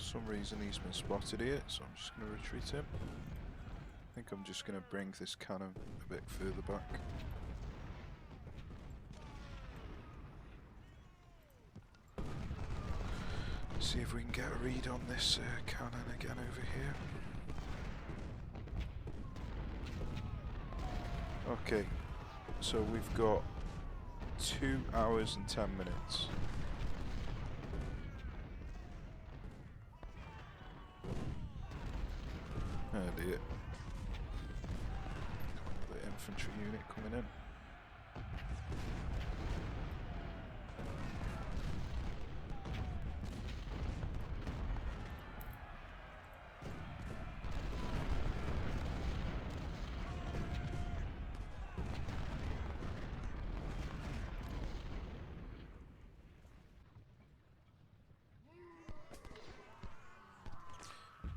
some reason he's been spotted here, so I'm just going to retreat him. I think I'm just going to bring this cannon a bit further back. See if we can get a read on this cannon again over here. Okay, so we've got 2 hours and 10 minutes. Oh dear. The infantry unit coming in.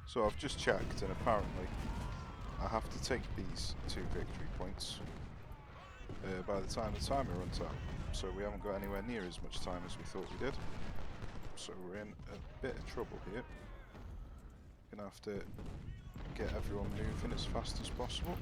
So I've just checked, and apparently I have to take these 2 victory points by the time the timer runs out. So we haven't got anywhere near as much time as we thought we did. So we're in a bit of trouble here. Gonna have to get everyone moving as fast as possible.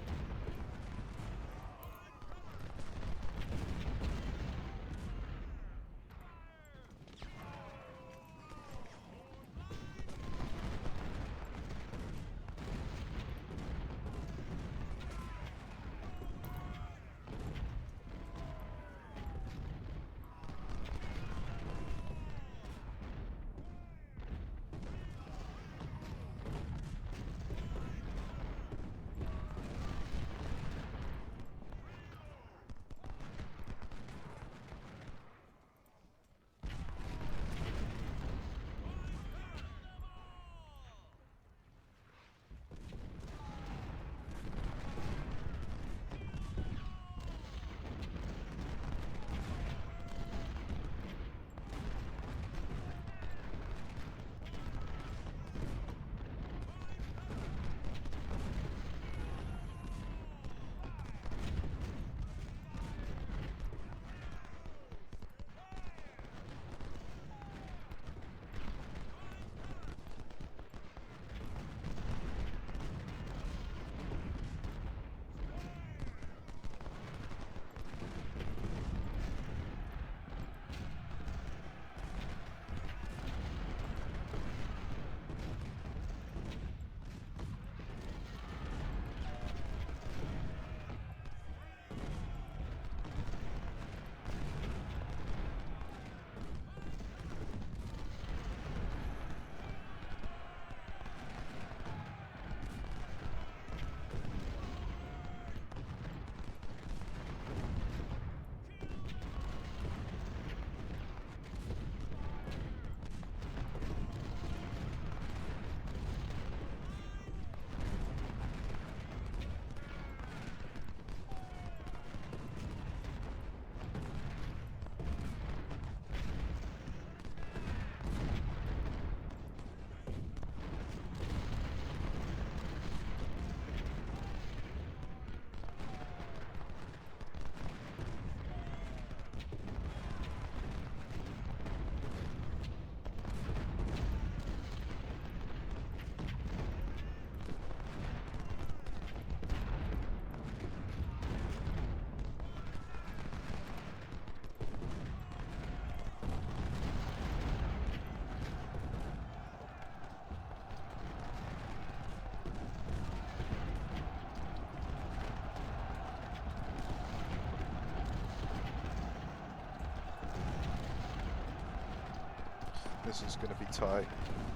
This is going to be tight.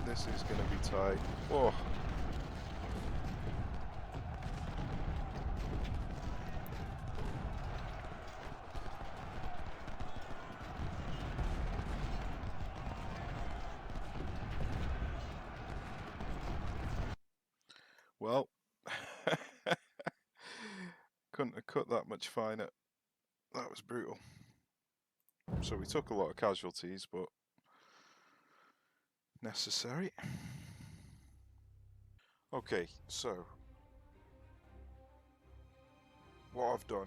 This is going to be tight. Oh. Well, couldn't have cut that much finer. That was brutal. So we took a lot of casualties, but necessary. Okay, so what I've done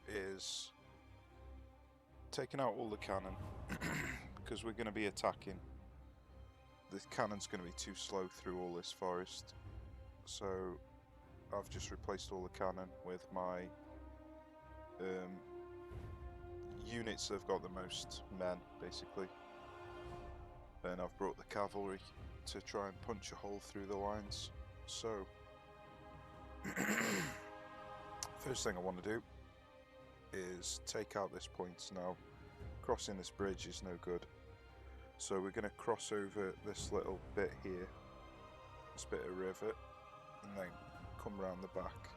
is taken out all the cannon because we're going to be attacking the cannon's going to be too slow through all this forest, so I've just replaced all the cannon with my units that have got the most men, basically. And I've brought the cavalry to try and punch a hole through the lines. So, first thing I want to do is take out this point now. Crossing this bridge is no good. So we're going to cross over this little bit here, this bit of river, and then come round the back.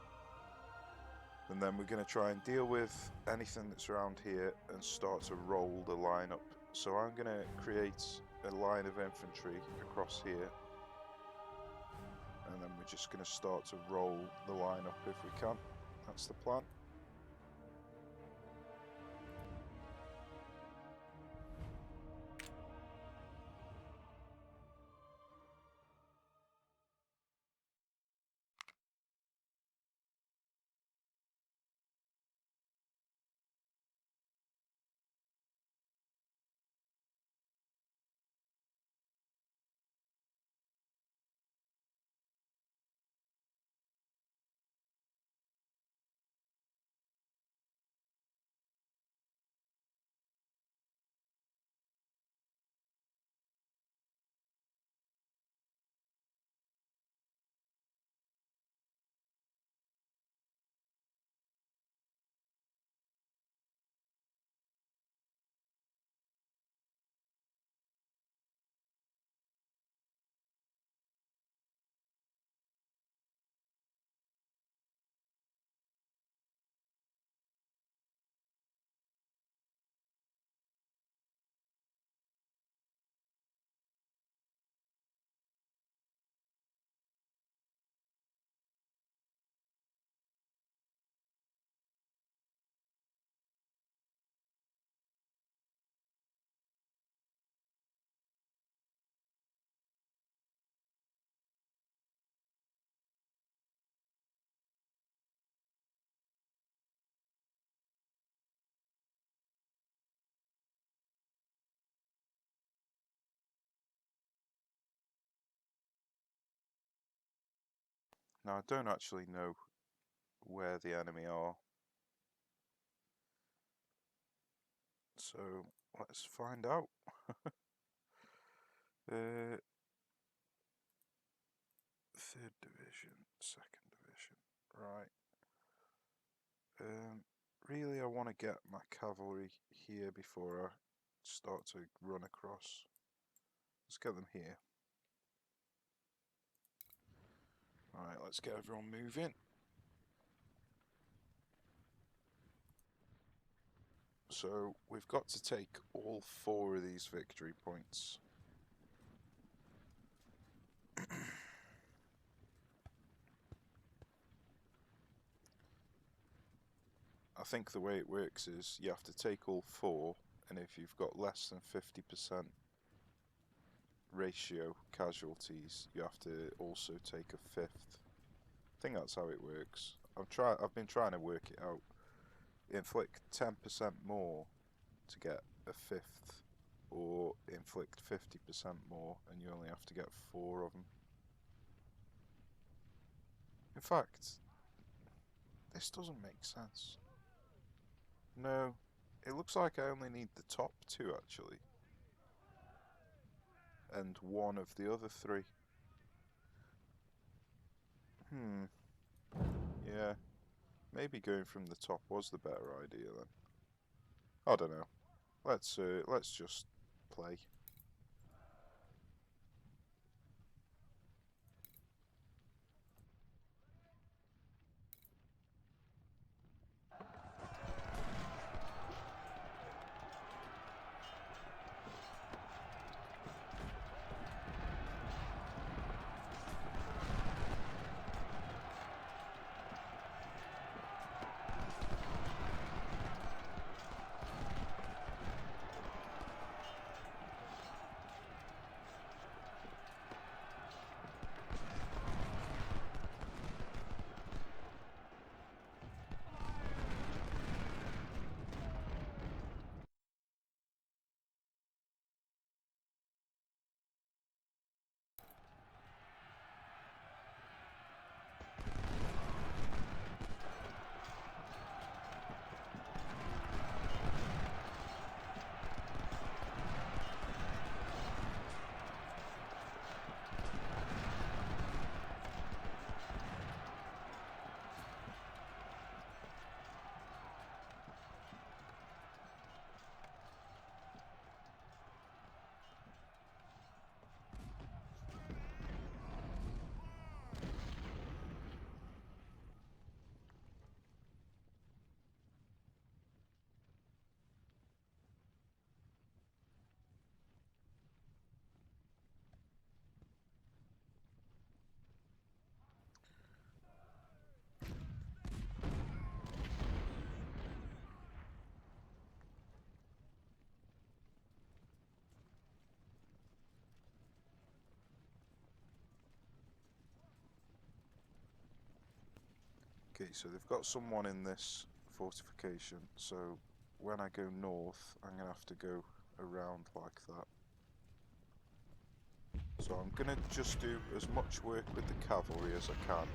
And then we're going to try and deal with anything that's around here and start to roll the line up. So I'm going to create a line of infantry across here, and then we're just going to start to roll the line up if we can. That's the plan. Now I don't actually know where the enemy are, so let's find out. Third division, second division, right. Really I want to get my cavalry here before I start to run across. Let's get them here. Alright, let's get everyone moving. So we've got to take all 4 of these victory points. I think the way it works is you have to take all 4, and if you've got less than 50% ratio casualties, you have to also take a 5th. I think that's how it works. I've been trying to work it out. Inflict 10% more to get a 5th, or inflict 50% more and you only have to get 4 of them. In fact, this doesn't make sense. No, it looks like I only need the top 2 actually, and 1 of the other 3. Yeah, maybe going from the top was the better idea then. I don't know. Let's just play. Okay, so they've got someone in this fortification, so when I go north, I'm going to have to go around like that. So I'm going to just do as much work with the cavalry as I can.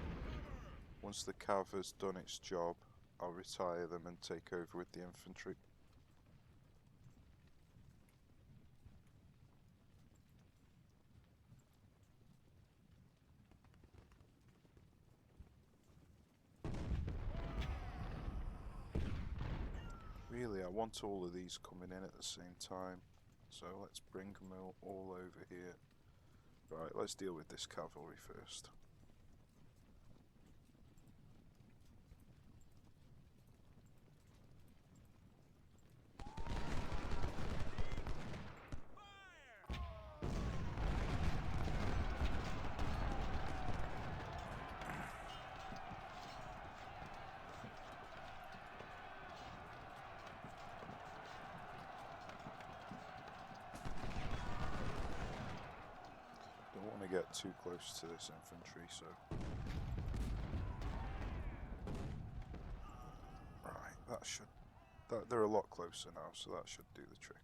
Once the cav has done its job, I'll retire them and take over with the infantry. Really, I want all of these coming in at the same time, so let's bring them all over here. Right, let's deal with this cavalry first. Don't want to get too close to this infantry, so... Right, that should... they're a lot closer now, so that should do the trick.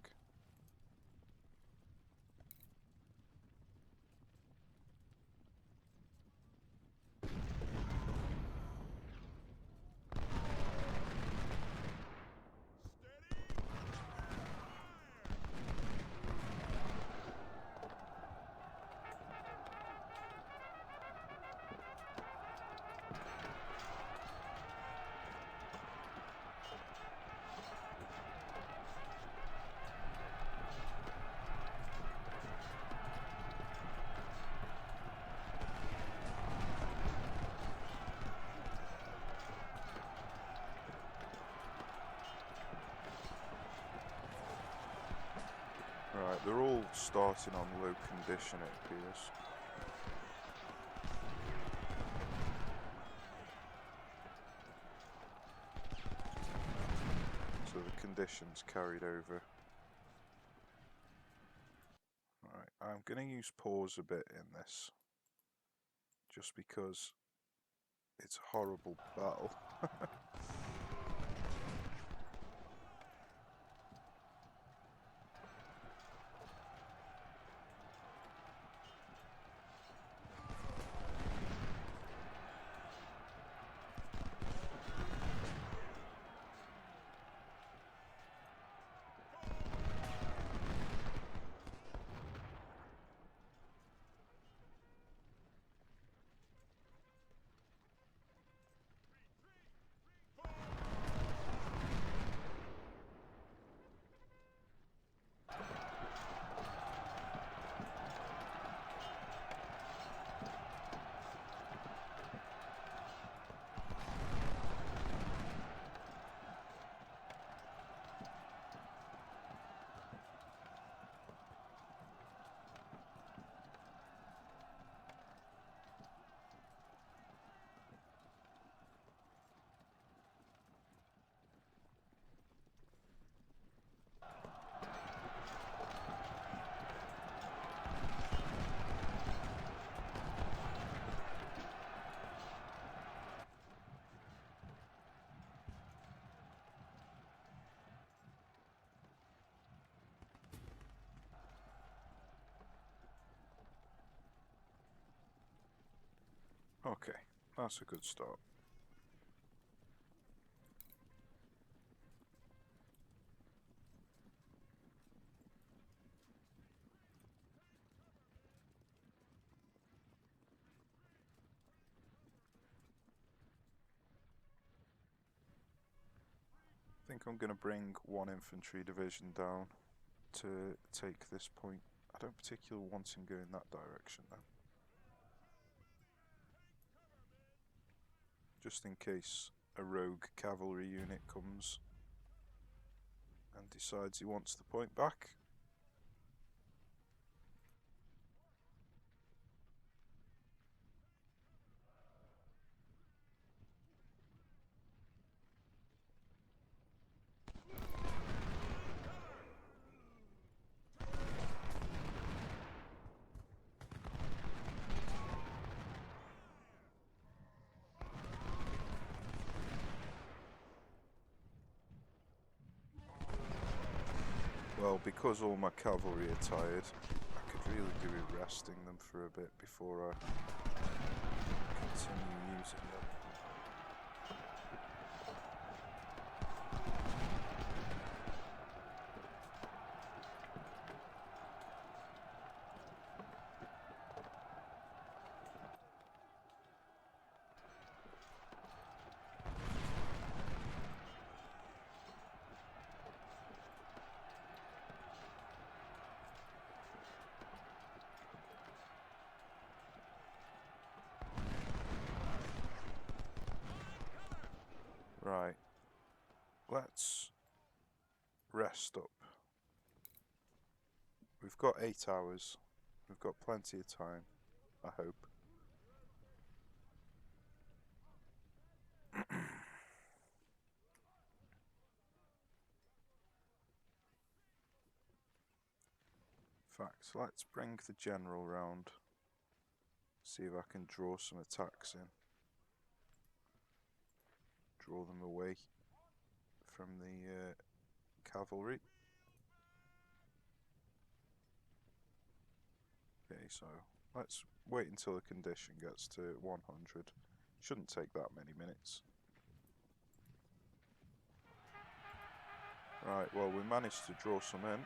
Right, they're all starting on low condition, it appears. So the conditions carried over. Right, I'm going to use pause a bit in this, just because it's a horrible battle. Okay, that's a good start. I think I'm going to bring one infantry division down to take this point. I don't particularly want him going that direction though. Just in case a rogue cavalry unit comes and decides he wants the point back. because all my cavalry are tired, I could really do with resting them for a bit before I continue using them. Right, let's rest up. We've got 8 hours. We've got plenty of time, I hope. In fact, let's bring the general round. See if I can draw some attacks in. Draw them away from the cavalry. Okay, so let's wait until the condition gets to 100. Shouldn't take that many minutes. Right, well, we managed to draw some in.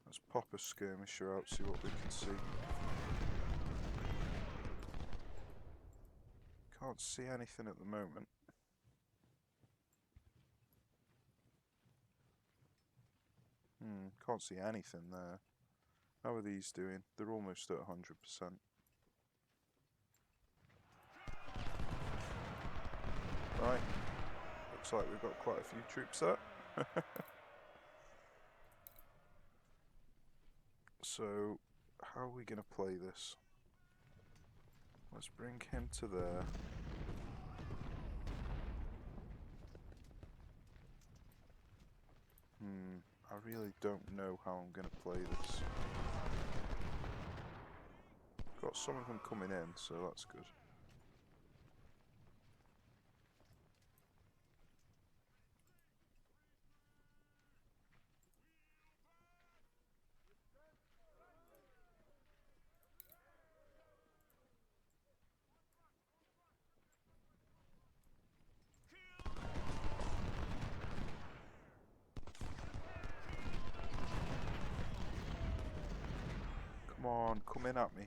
Let's pop a skirmisher out, see what we can see. Can't see anything at the moment. Can't see anything there. How are these doing? They're almost at 100%. Right. Looks like we've got quite a few troops there. So, how are we going to play this? Let's bring him to there. I really don't know how I'm going to play this. Got some of them coming in, so that's good. Come on, come in at me.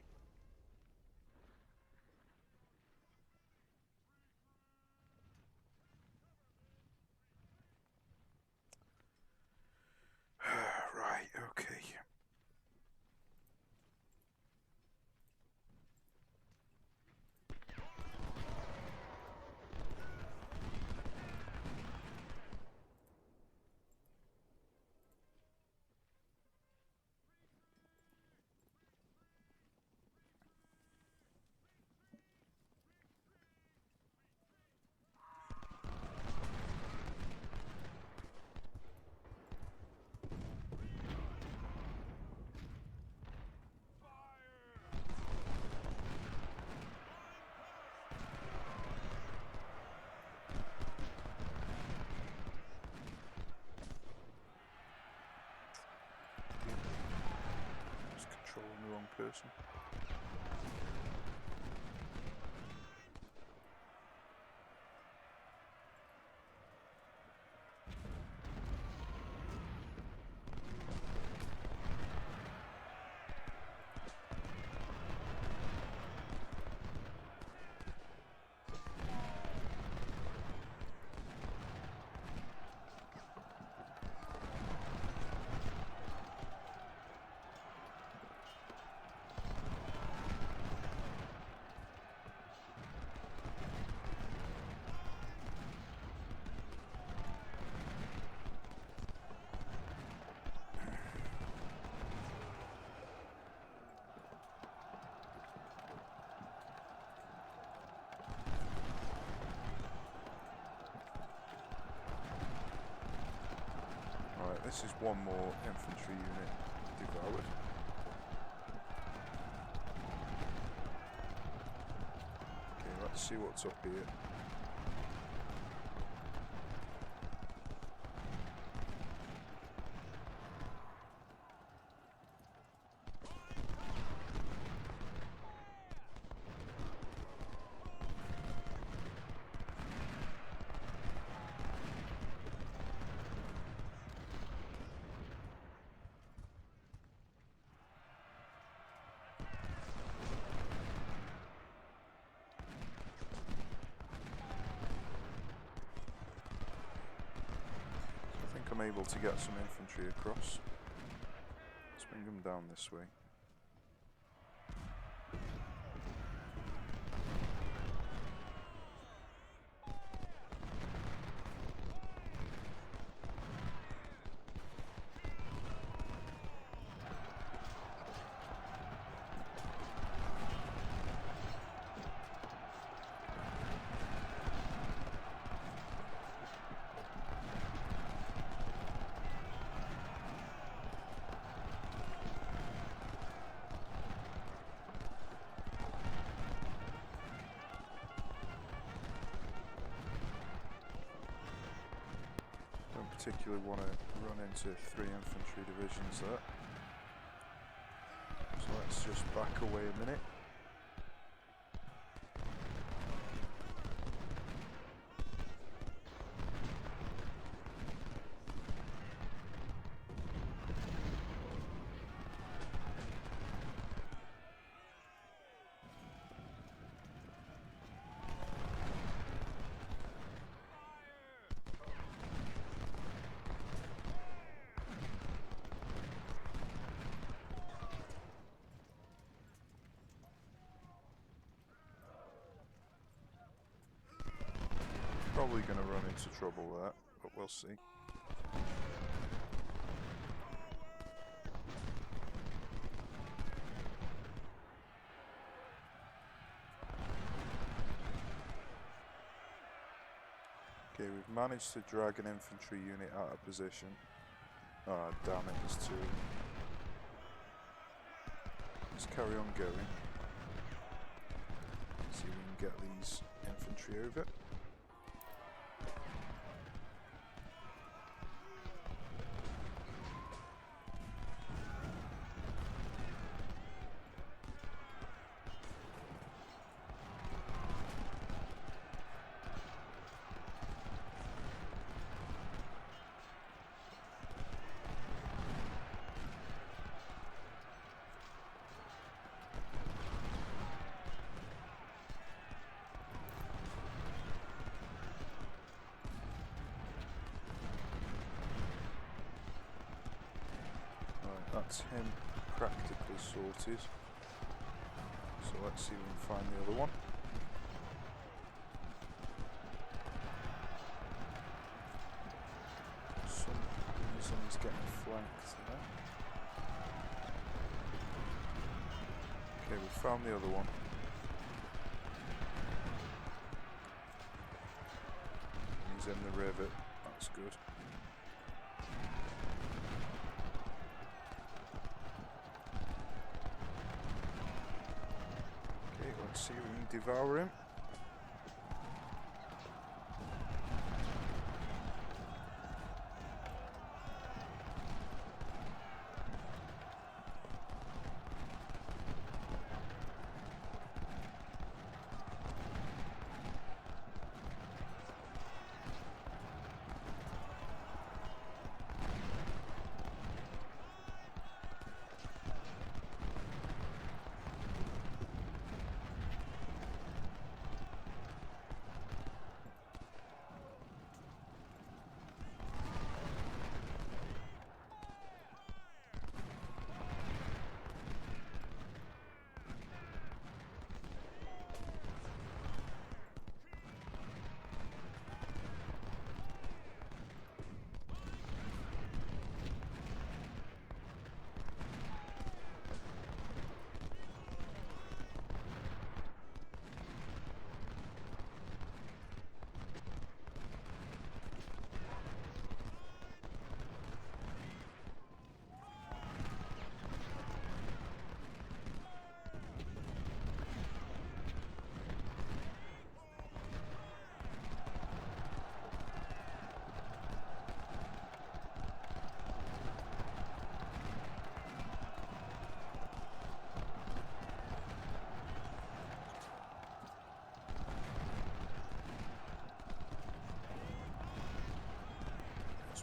Right, okay. Controlling the wrong person. This is one more infantry unit devoured. Let's see what's up here. I'm able to get some infantry across. Let's bring them down this way. Particularly want to run into 3 infantry divisions there. So let's just back away a minute. Probably going to run into trouble there, but we'll see. Okay, we've managed to drag an infantry unit out of position. Ah, damn it, there's 2. Let's carry on going. See if we can get these infantry over. That's him practically sorted. So let's see if we can find the other one. For some reason he's getting flanked there. Okay, we found the other one. He's in the river, that's good. Let's see if we can devour him.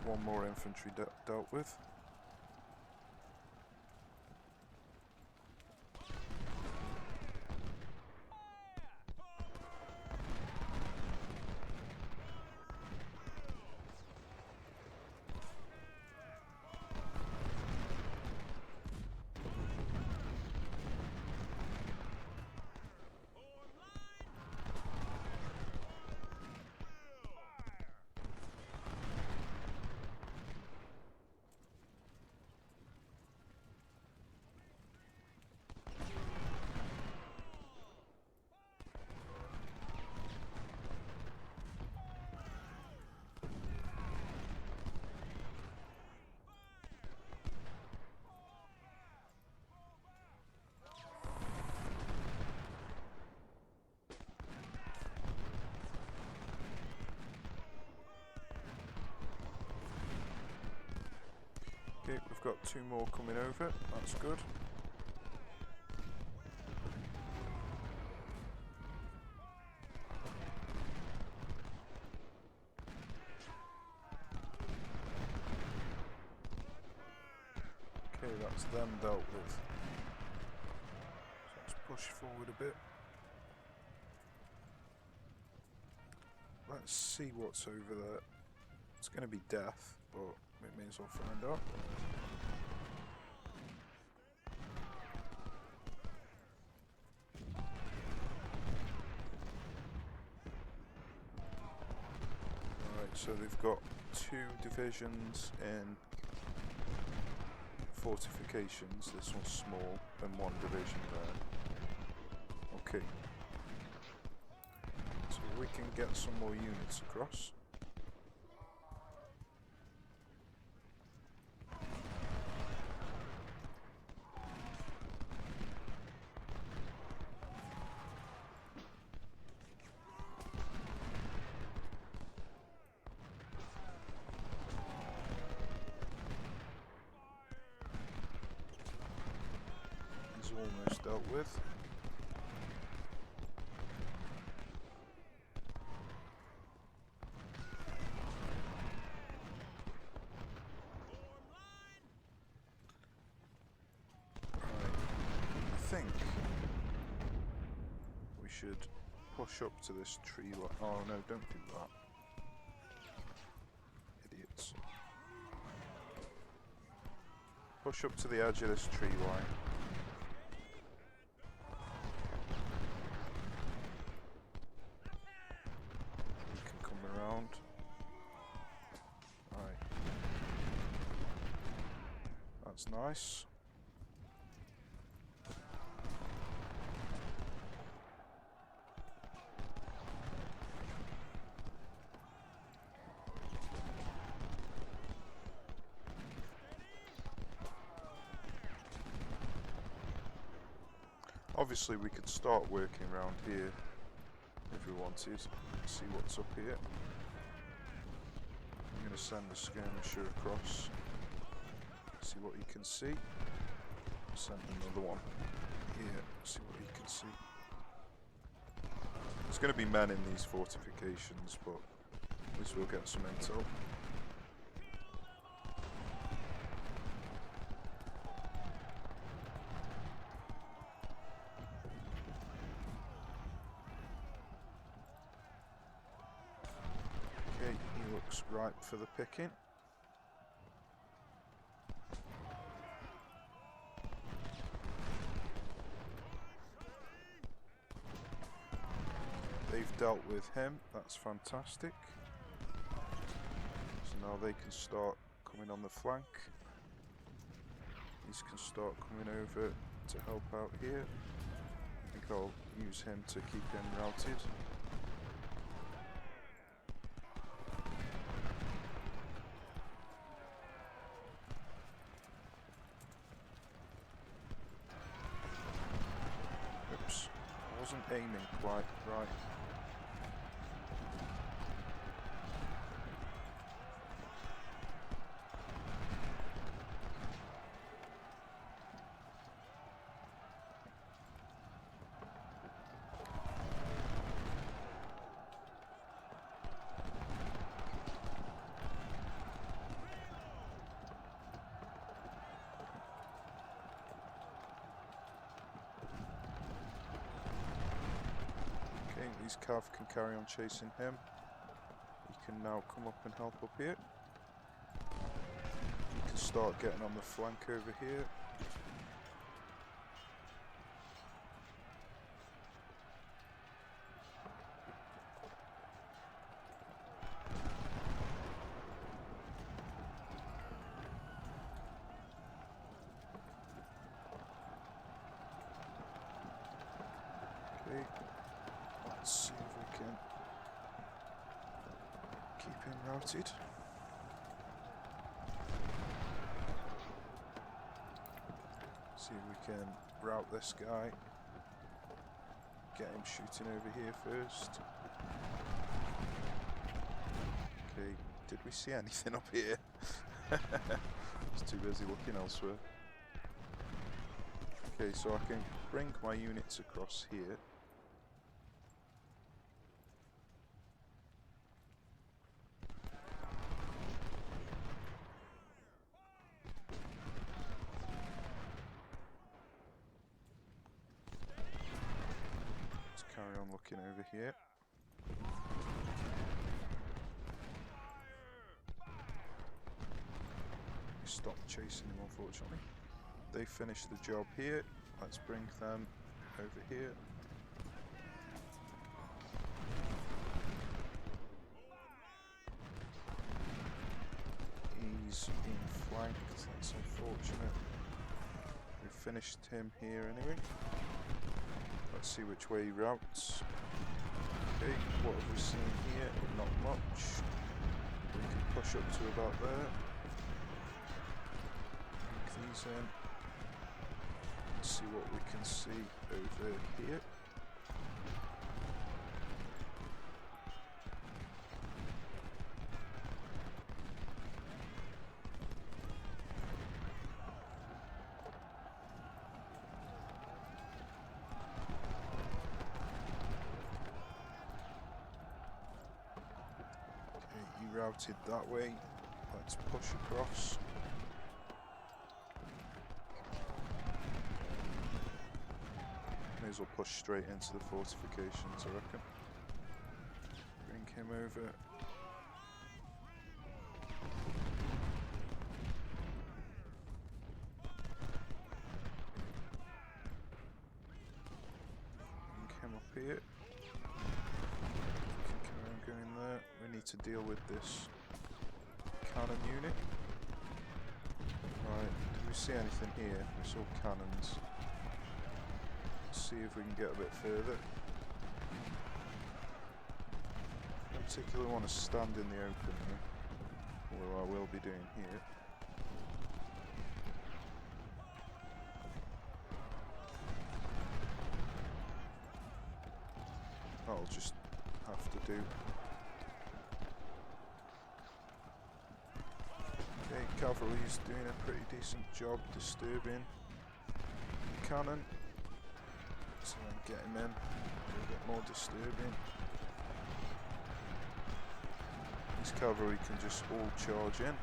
That's one more infantry dealt with. Okay, we've got 2 more coming over, that's good. Okay, that's them dealt with. So let's push forward a bit. Let's see what's over there. It's going to be death, but we may as well find out. Alright, so they've got 2 divisions in fortifications. This one's small, and 1 division there. Okay. So we can get some more units across. He's almost dealt with. I think we should push up to this tree line. Oh no, don't do that. Idiots. Push up to the edge of this tree line. You can come around. Right. That's nice. Obviously we could start working around here if we wanted. See what's up here. I'm going to send a skirmisher across. See what you can see. Send another one here. See what you can see. There's going to be men in these fortifications, but at least we'll get some intel. Okay, he looks ripe for the picking. They've dealt with him, that's fantastic. So now they can start coming on the flank. These can start coming over to help out here. I think I'll use him to keep him routed. Oops, I wasn't aiming quite right. these cav can carry on chasing him. He can now come up and help up here. He can start getting on the flank over here. Okay, let's see if we can keep him routed. See if we can route this guy. Get him shooting over here first. Okay, did we see anything up here? I was too busy looking elsewhere. Okay, so I can bring my units across here. Let's carry on looking over here. We stopped chasing him, unfortunately. They finished the job here. Let's bring them over here. He's being flanked, that's unfortunate. We finished him here anyway. Let's see which way he routes. Okay, what have we seen here? Not much. We can push up to about there. Bring these in. Let's see what we can see over here. Okay, you routed that way. Let's push across. May as well push straight into the fortifications, I reckon. Bring him over. Bring him up here. We can carry on going there. We need to deal with this cannon unit. Right, did we see anything here? We saw cannons. See if we can get a bit further. I particularly want to stand in the open here, although I will be doing here. I'll just have to do. Okay, cavalry's doing a pretty decent job disturbing the cannon. So then get him in, do a bit more disturbing. These cavalry can just all charge in.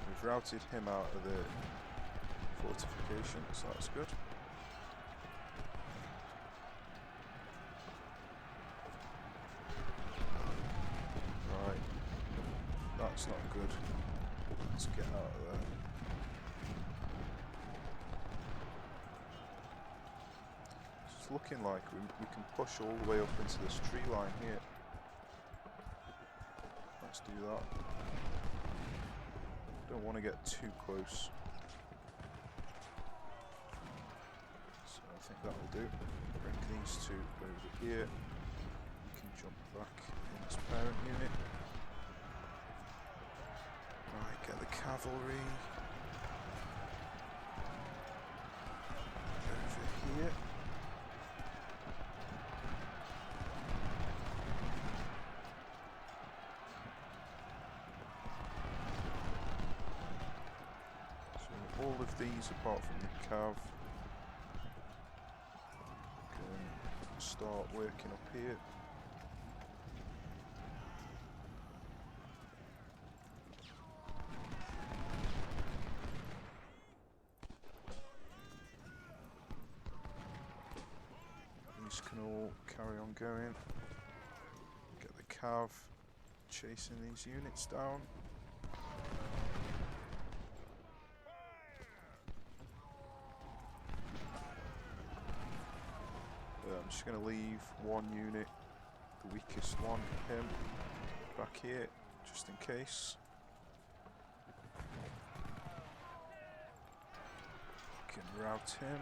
We've routed him out of the fortification, so that's good. That's not good. Let's get out of there. It's looking like we can push all the way up into this tree line here. Let's do that. Don't want to get too close. So I think that'll do. Bring these two over here. We can jump back in this parent unit. Right, get the cavalry over here. So all of these, apart from the cav, can start working up here. These can all carry on going. Get the cav chasing these units down. I'm just going to leave one unit, the weakest one, him, back here, just in case. Can rout him,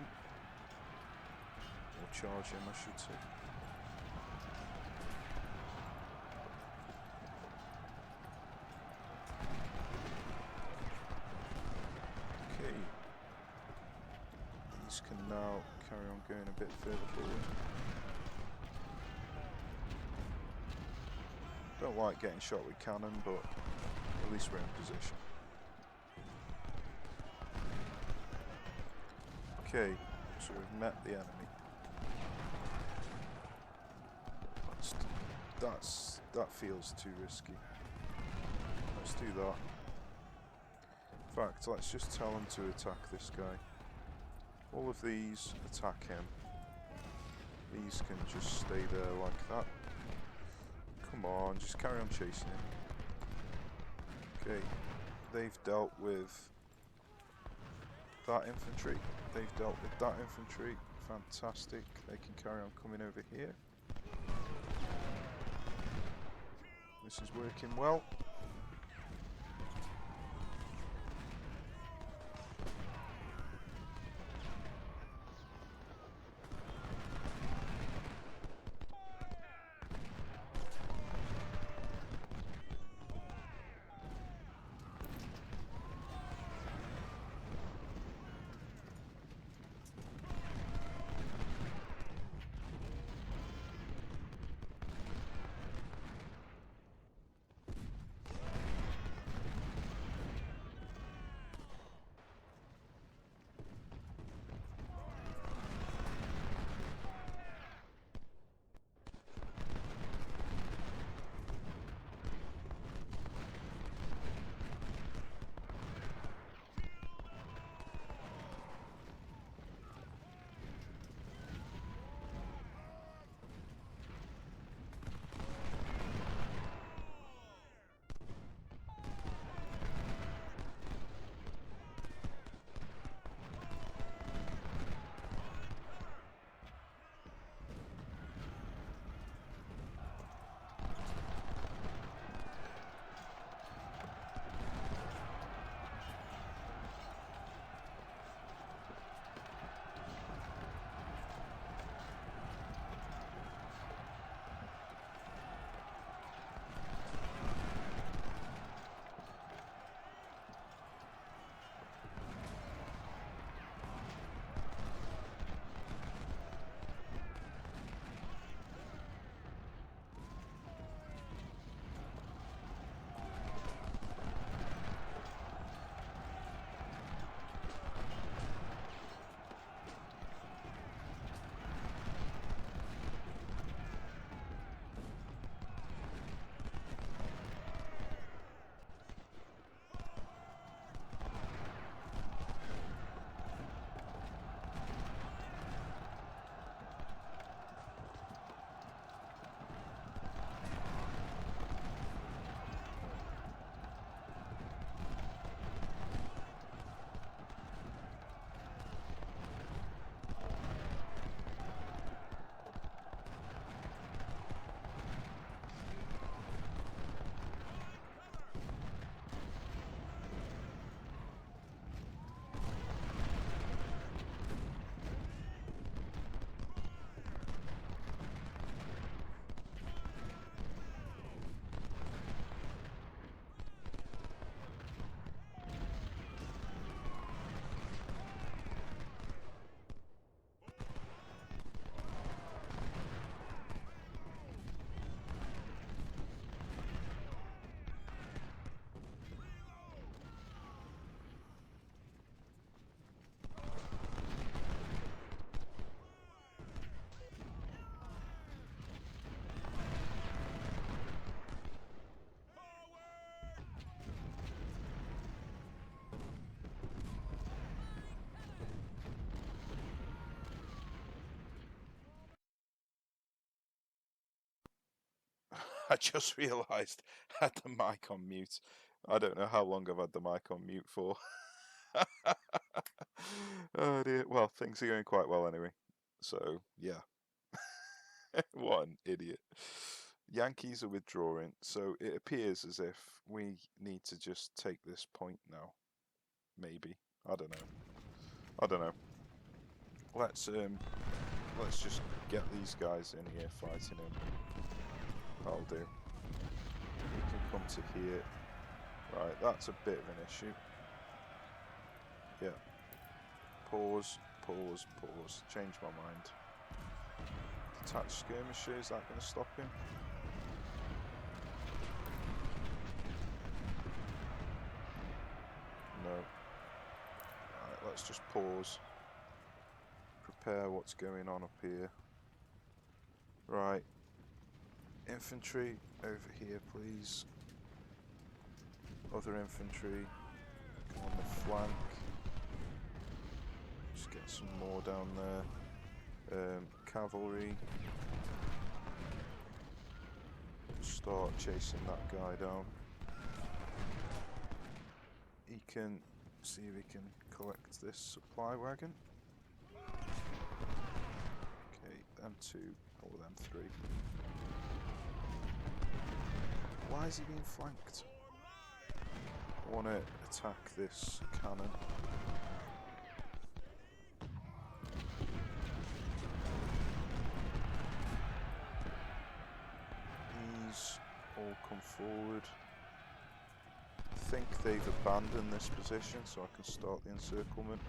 or charge him, I should say. Okay. These can now carry on going a bit further forward. Don't like getting shot with cannon, but at least we're in position. Okay, so we've met the enemy. That feels too risky. Let's do that. In fact, let's just tell him to attack this guy. All of these attack him. These can just stay there like that. Come on, just carry on chasing him. Okay, they've dealt with that infantry. They've dealt with that infantry. Fantastic. They can carry on coming over here. This is working well. I just realised I had the mic on mute. I don't know how long I've had the mic on mute for. Oh dear. Well, things are going quite well anyway. So, yeah. What an idiot. Yankees are withdrawing, so it appears as if we need to just take this point now. Maybe. I don't know. I don't know. Let's just get these guys in here fighting him. That'll do. We can come to here. Right, that's a bit of an issue. Yeah. Pause, pause, pause. Change my mind. Detach skirmisher, is that going to stop him? No. Right, let's just pause. Prepare what's going on up here. Right. Infantry, over here please. Other infantry, come on the flank. Just get some more down there. Cavalry. Start chasing that guy down. He can see if he can collect this supply wagon. Okay, them two, or them three. Why is he being flanked? I want to attack this cannon. These all come forward. I think they've abandoned this position, so I can start the encirclement.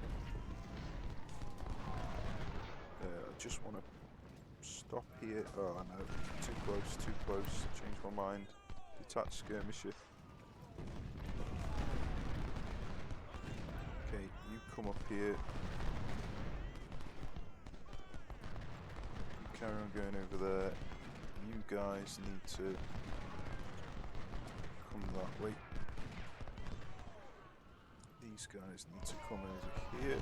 I just want to stop here. Oh no, too close, too close. Change my mind. Detach skirmisher. Okay, you come up here. You carry on going over there. You guys need to come that way. These guys need to come over here.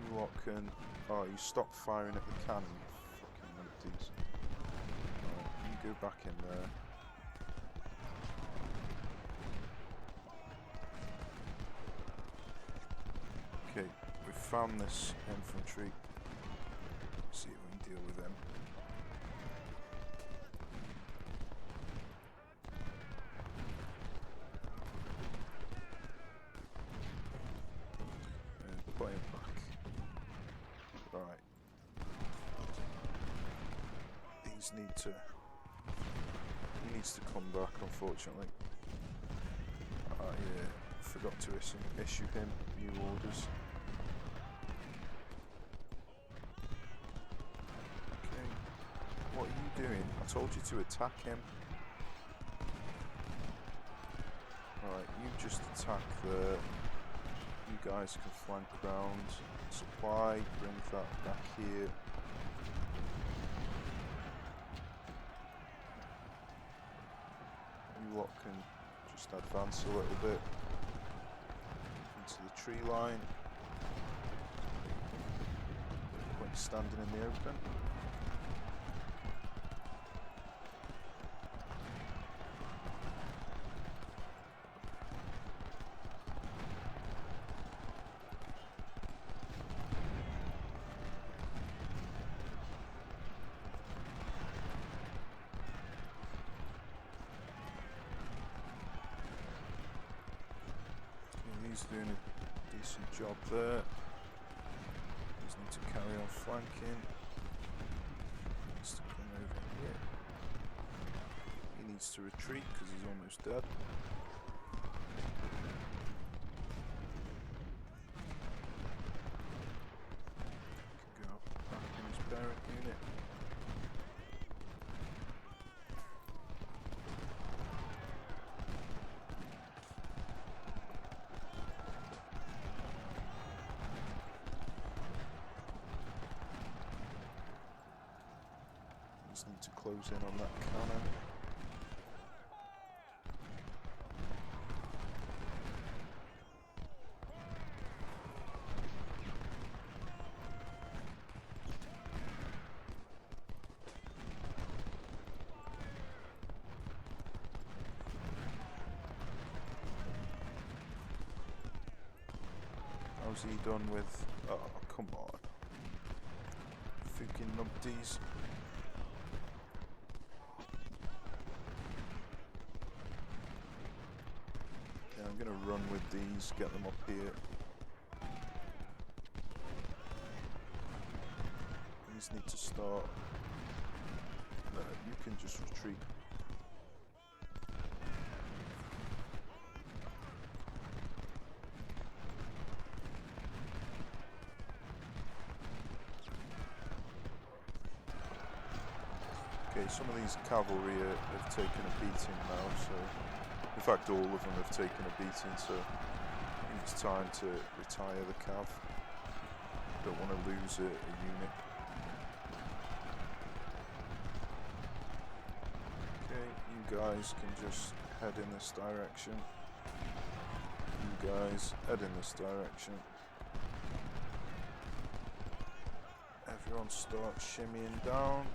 You lot can... Oh, you stop firing at the cannon, you fucking numpties. Right, you go back in there. Okay, we've found this infantry. See if we can deal with them. Put him back. Right. These need to... He needs to come back, unfortunately. I forgot to issue him new orders. Okay. What are you doing? I told you to attack him. Right, you just attack there. You guys can flank round. Supply, bring that back here. You lot can just advance a little bit into the tree line. No point standing in the open. He's doing a decent job there. He's need to carry on flanking. He needs to come over here. He needs to retreat because he's almost dead. Can go back in his barrack unit. Need to close in on that cannon. Who's he done with? Oh, come on. Fucking numpties. Yeah, I'm gonna run with these, get them up here. These need to start. No, you can just retreat. Okay, some of these cavalry have taken a beating now, so in fact all of them have taken a beating, so I think it's time to retire the cav. Don't want to lose a unit. Okay, you guys can just head in this direction. You guys head in this direction. Everyone start shimmying down.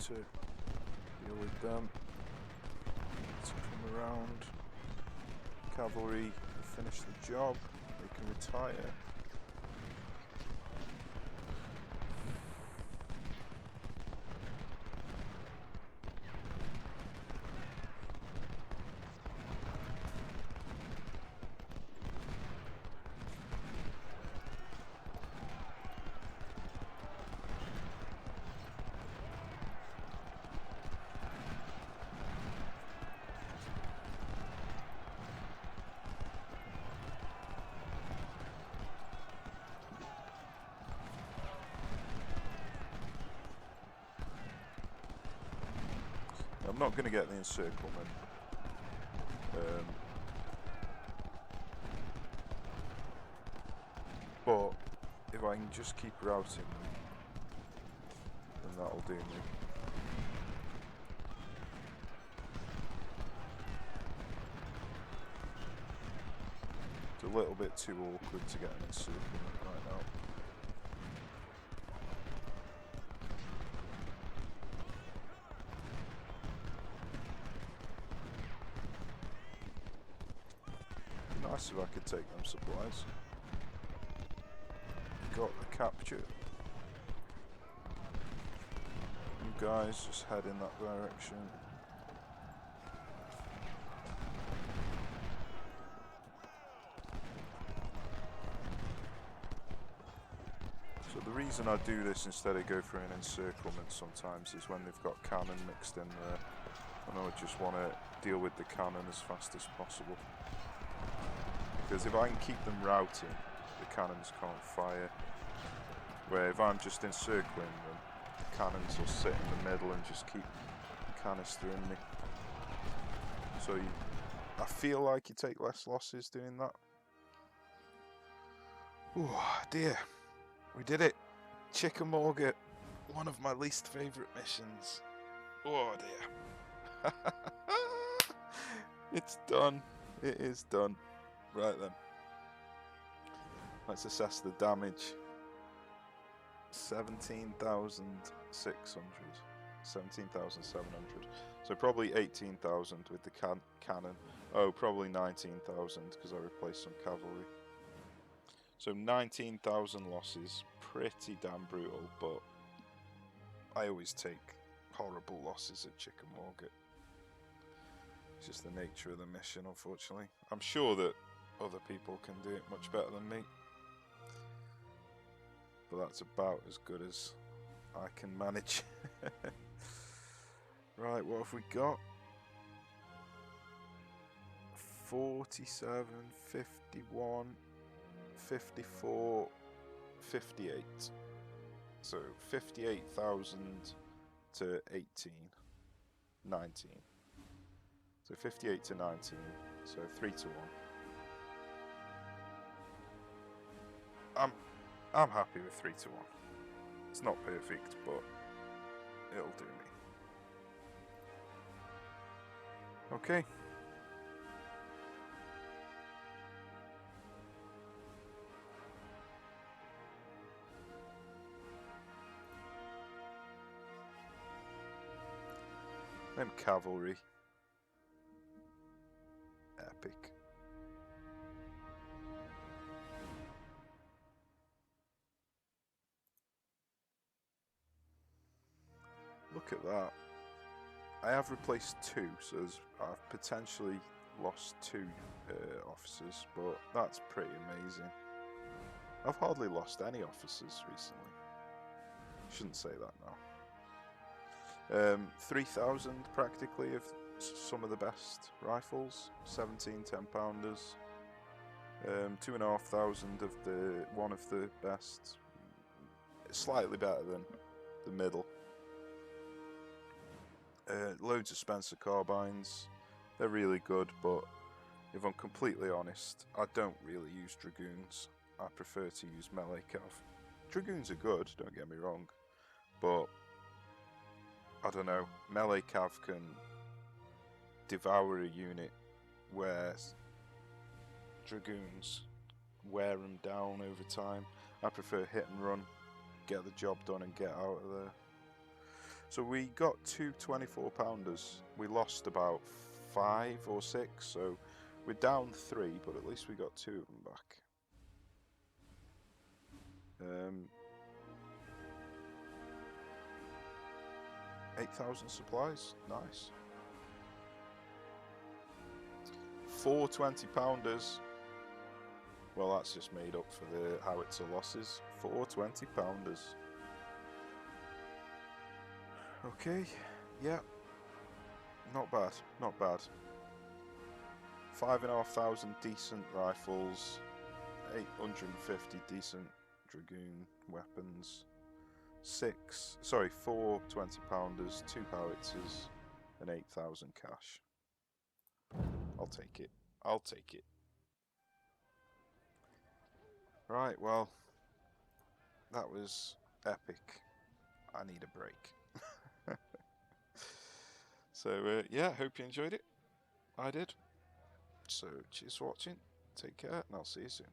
To deal with them, to come around. Cavalry finish the job, they can retire. I'm not going to get the encirclement. But if I can just keep routing them, then that'll do me. It's a little bit too awkward to get an encirclement right now. Nice if I could take them supplies. Got the capture. You guys just head in that direction. So the reason I do this instead of go for an encirclement sometimes is when they've got cannon mixed in there, and I just want to deal with the cannon as fast as possible. Because if I can keep them routing, the cannons can't fire. Where if I'm just encircling them, the cannons will sit in the middle and just keep canistering me. So I feel like you take less losses doing that. Oh dear, we did it. Chickamauga, one of my least favourite missions. Oh dear. It's done. It is done. Right then, let's assess the damage. 17,600, 17,700. So probably 18,000 with the cannon. Oh, probably 19,000 because I replaced some cavalry. So 19,000 losses, pretty damn brutal, but I always take horrible losses at Chickamauga. It's just the nature of the mission, unfortunately. I'm sure that other people can do it much better than me, but that's about as good as I can manage. Right, what have we got? 47, 51, 54, 58. So 58,000 to 18, 19. So 58 to 19, so 3 to 1. I'm happy with 3 to 1. It's not perfect, but It'll do me. Okay. Them cavalry. Epic. Look at that. I have replaced 2, so I've potentially lost 2 officers, but that's pretty amazing. I've hardly lost any officers recently. Shouldn't say that now. 3,000 practically of some of the best rifles, 17 10-pounders. 2,500 of one of the best, slightly better than the middle. Loads of Spencer carbines. They're really good, but if I'm completely honest, I don't really use dragoons. I prefer to use melee cav. Dragoons are good, don't get me wrong, but I don't know, melee cav can devour a unit, whereas dragoons wear them down over time. I prefer hit and run, get the job done and get out of there. So we got 2 24-pounders. We lost about 5 or 6, so we're down 3, but at least we got 2 of them back. 8,000 supplies, nice. 4 20-pounders. Well, that's just made up for the howitzer losses. 4 20-pounders. Okay, yeah. Not bad, not bad. 5,500 decent rifles, 850 decent dragoon weapons, 4 20-pounders, 2 howitzers, and 8,000 cash. I'll take it. I'll take it. Right, well, that was epic. I need a break. So, yeah, hope you enjoyed it. I did. So, cheers for watching. Take care, and I'll see you soon.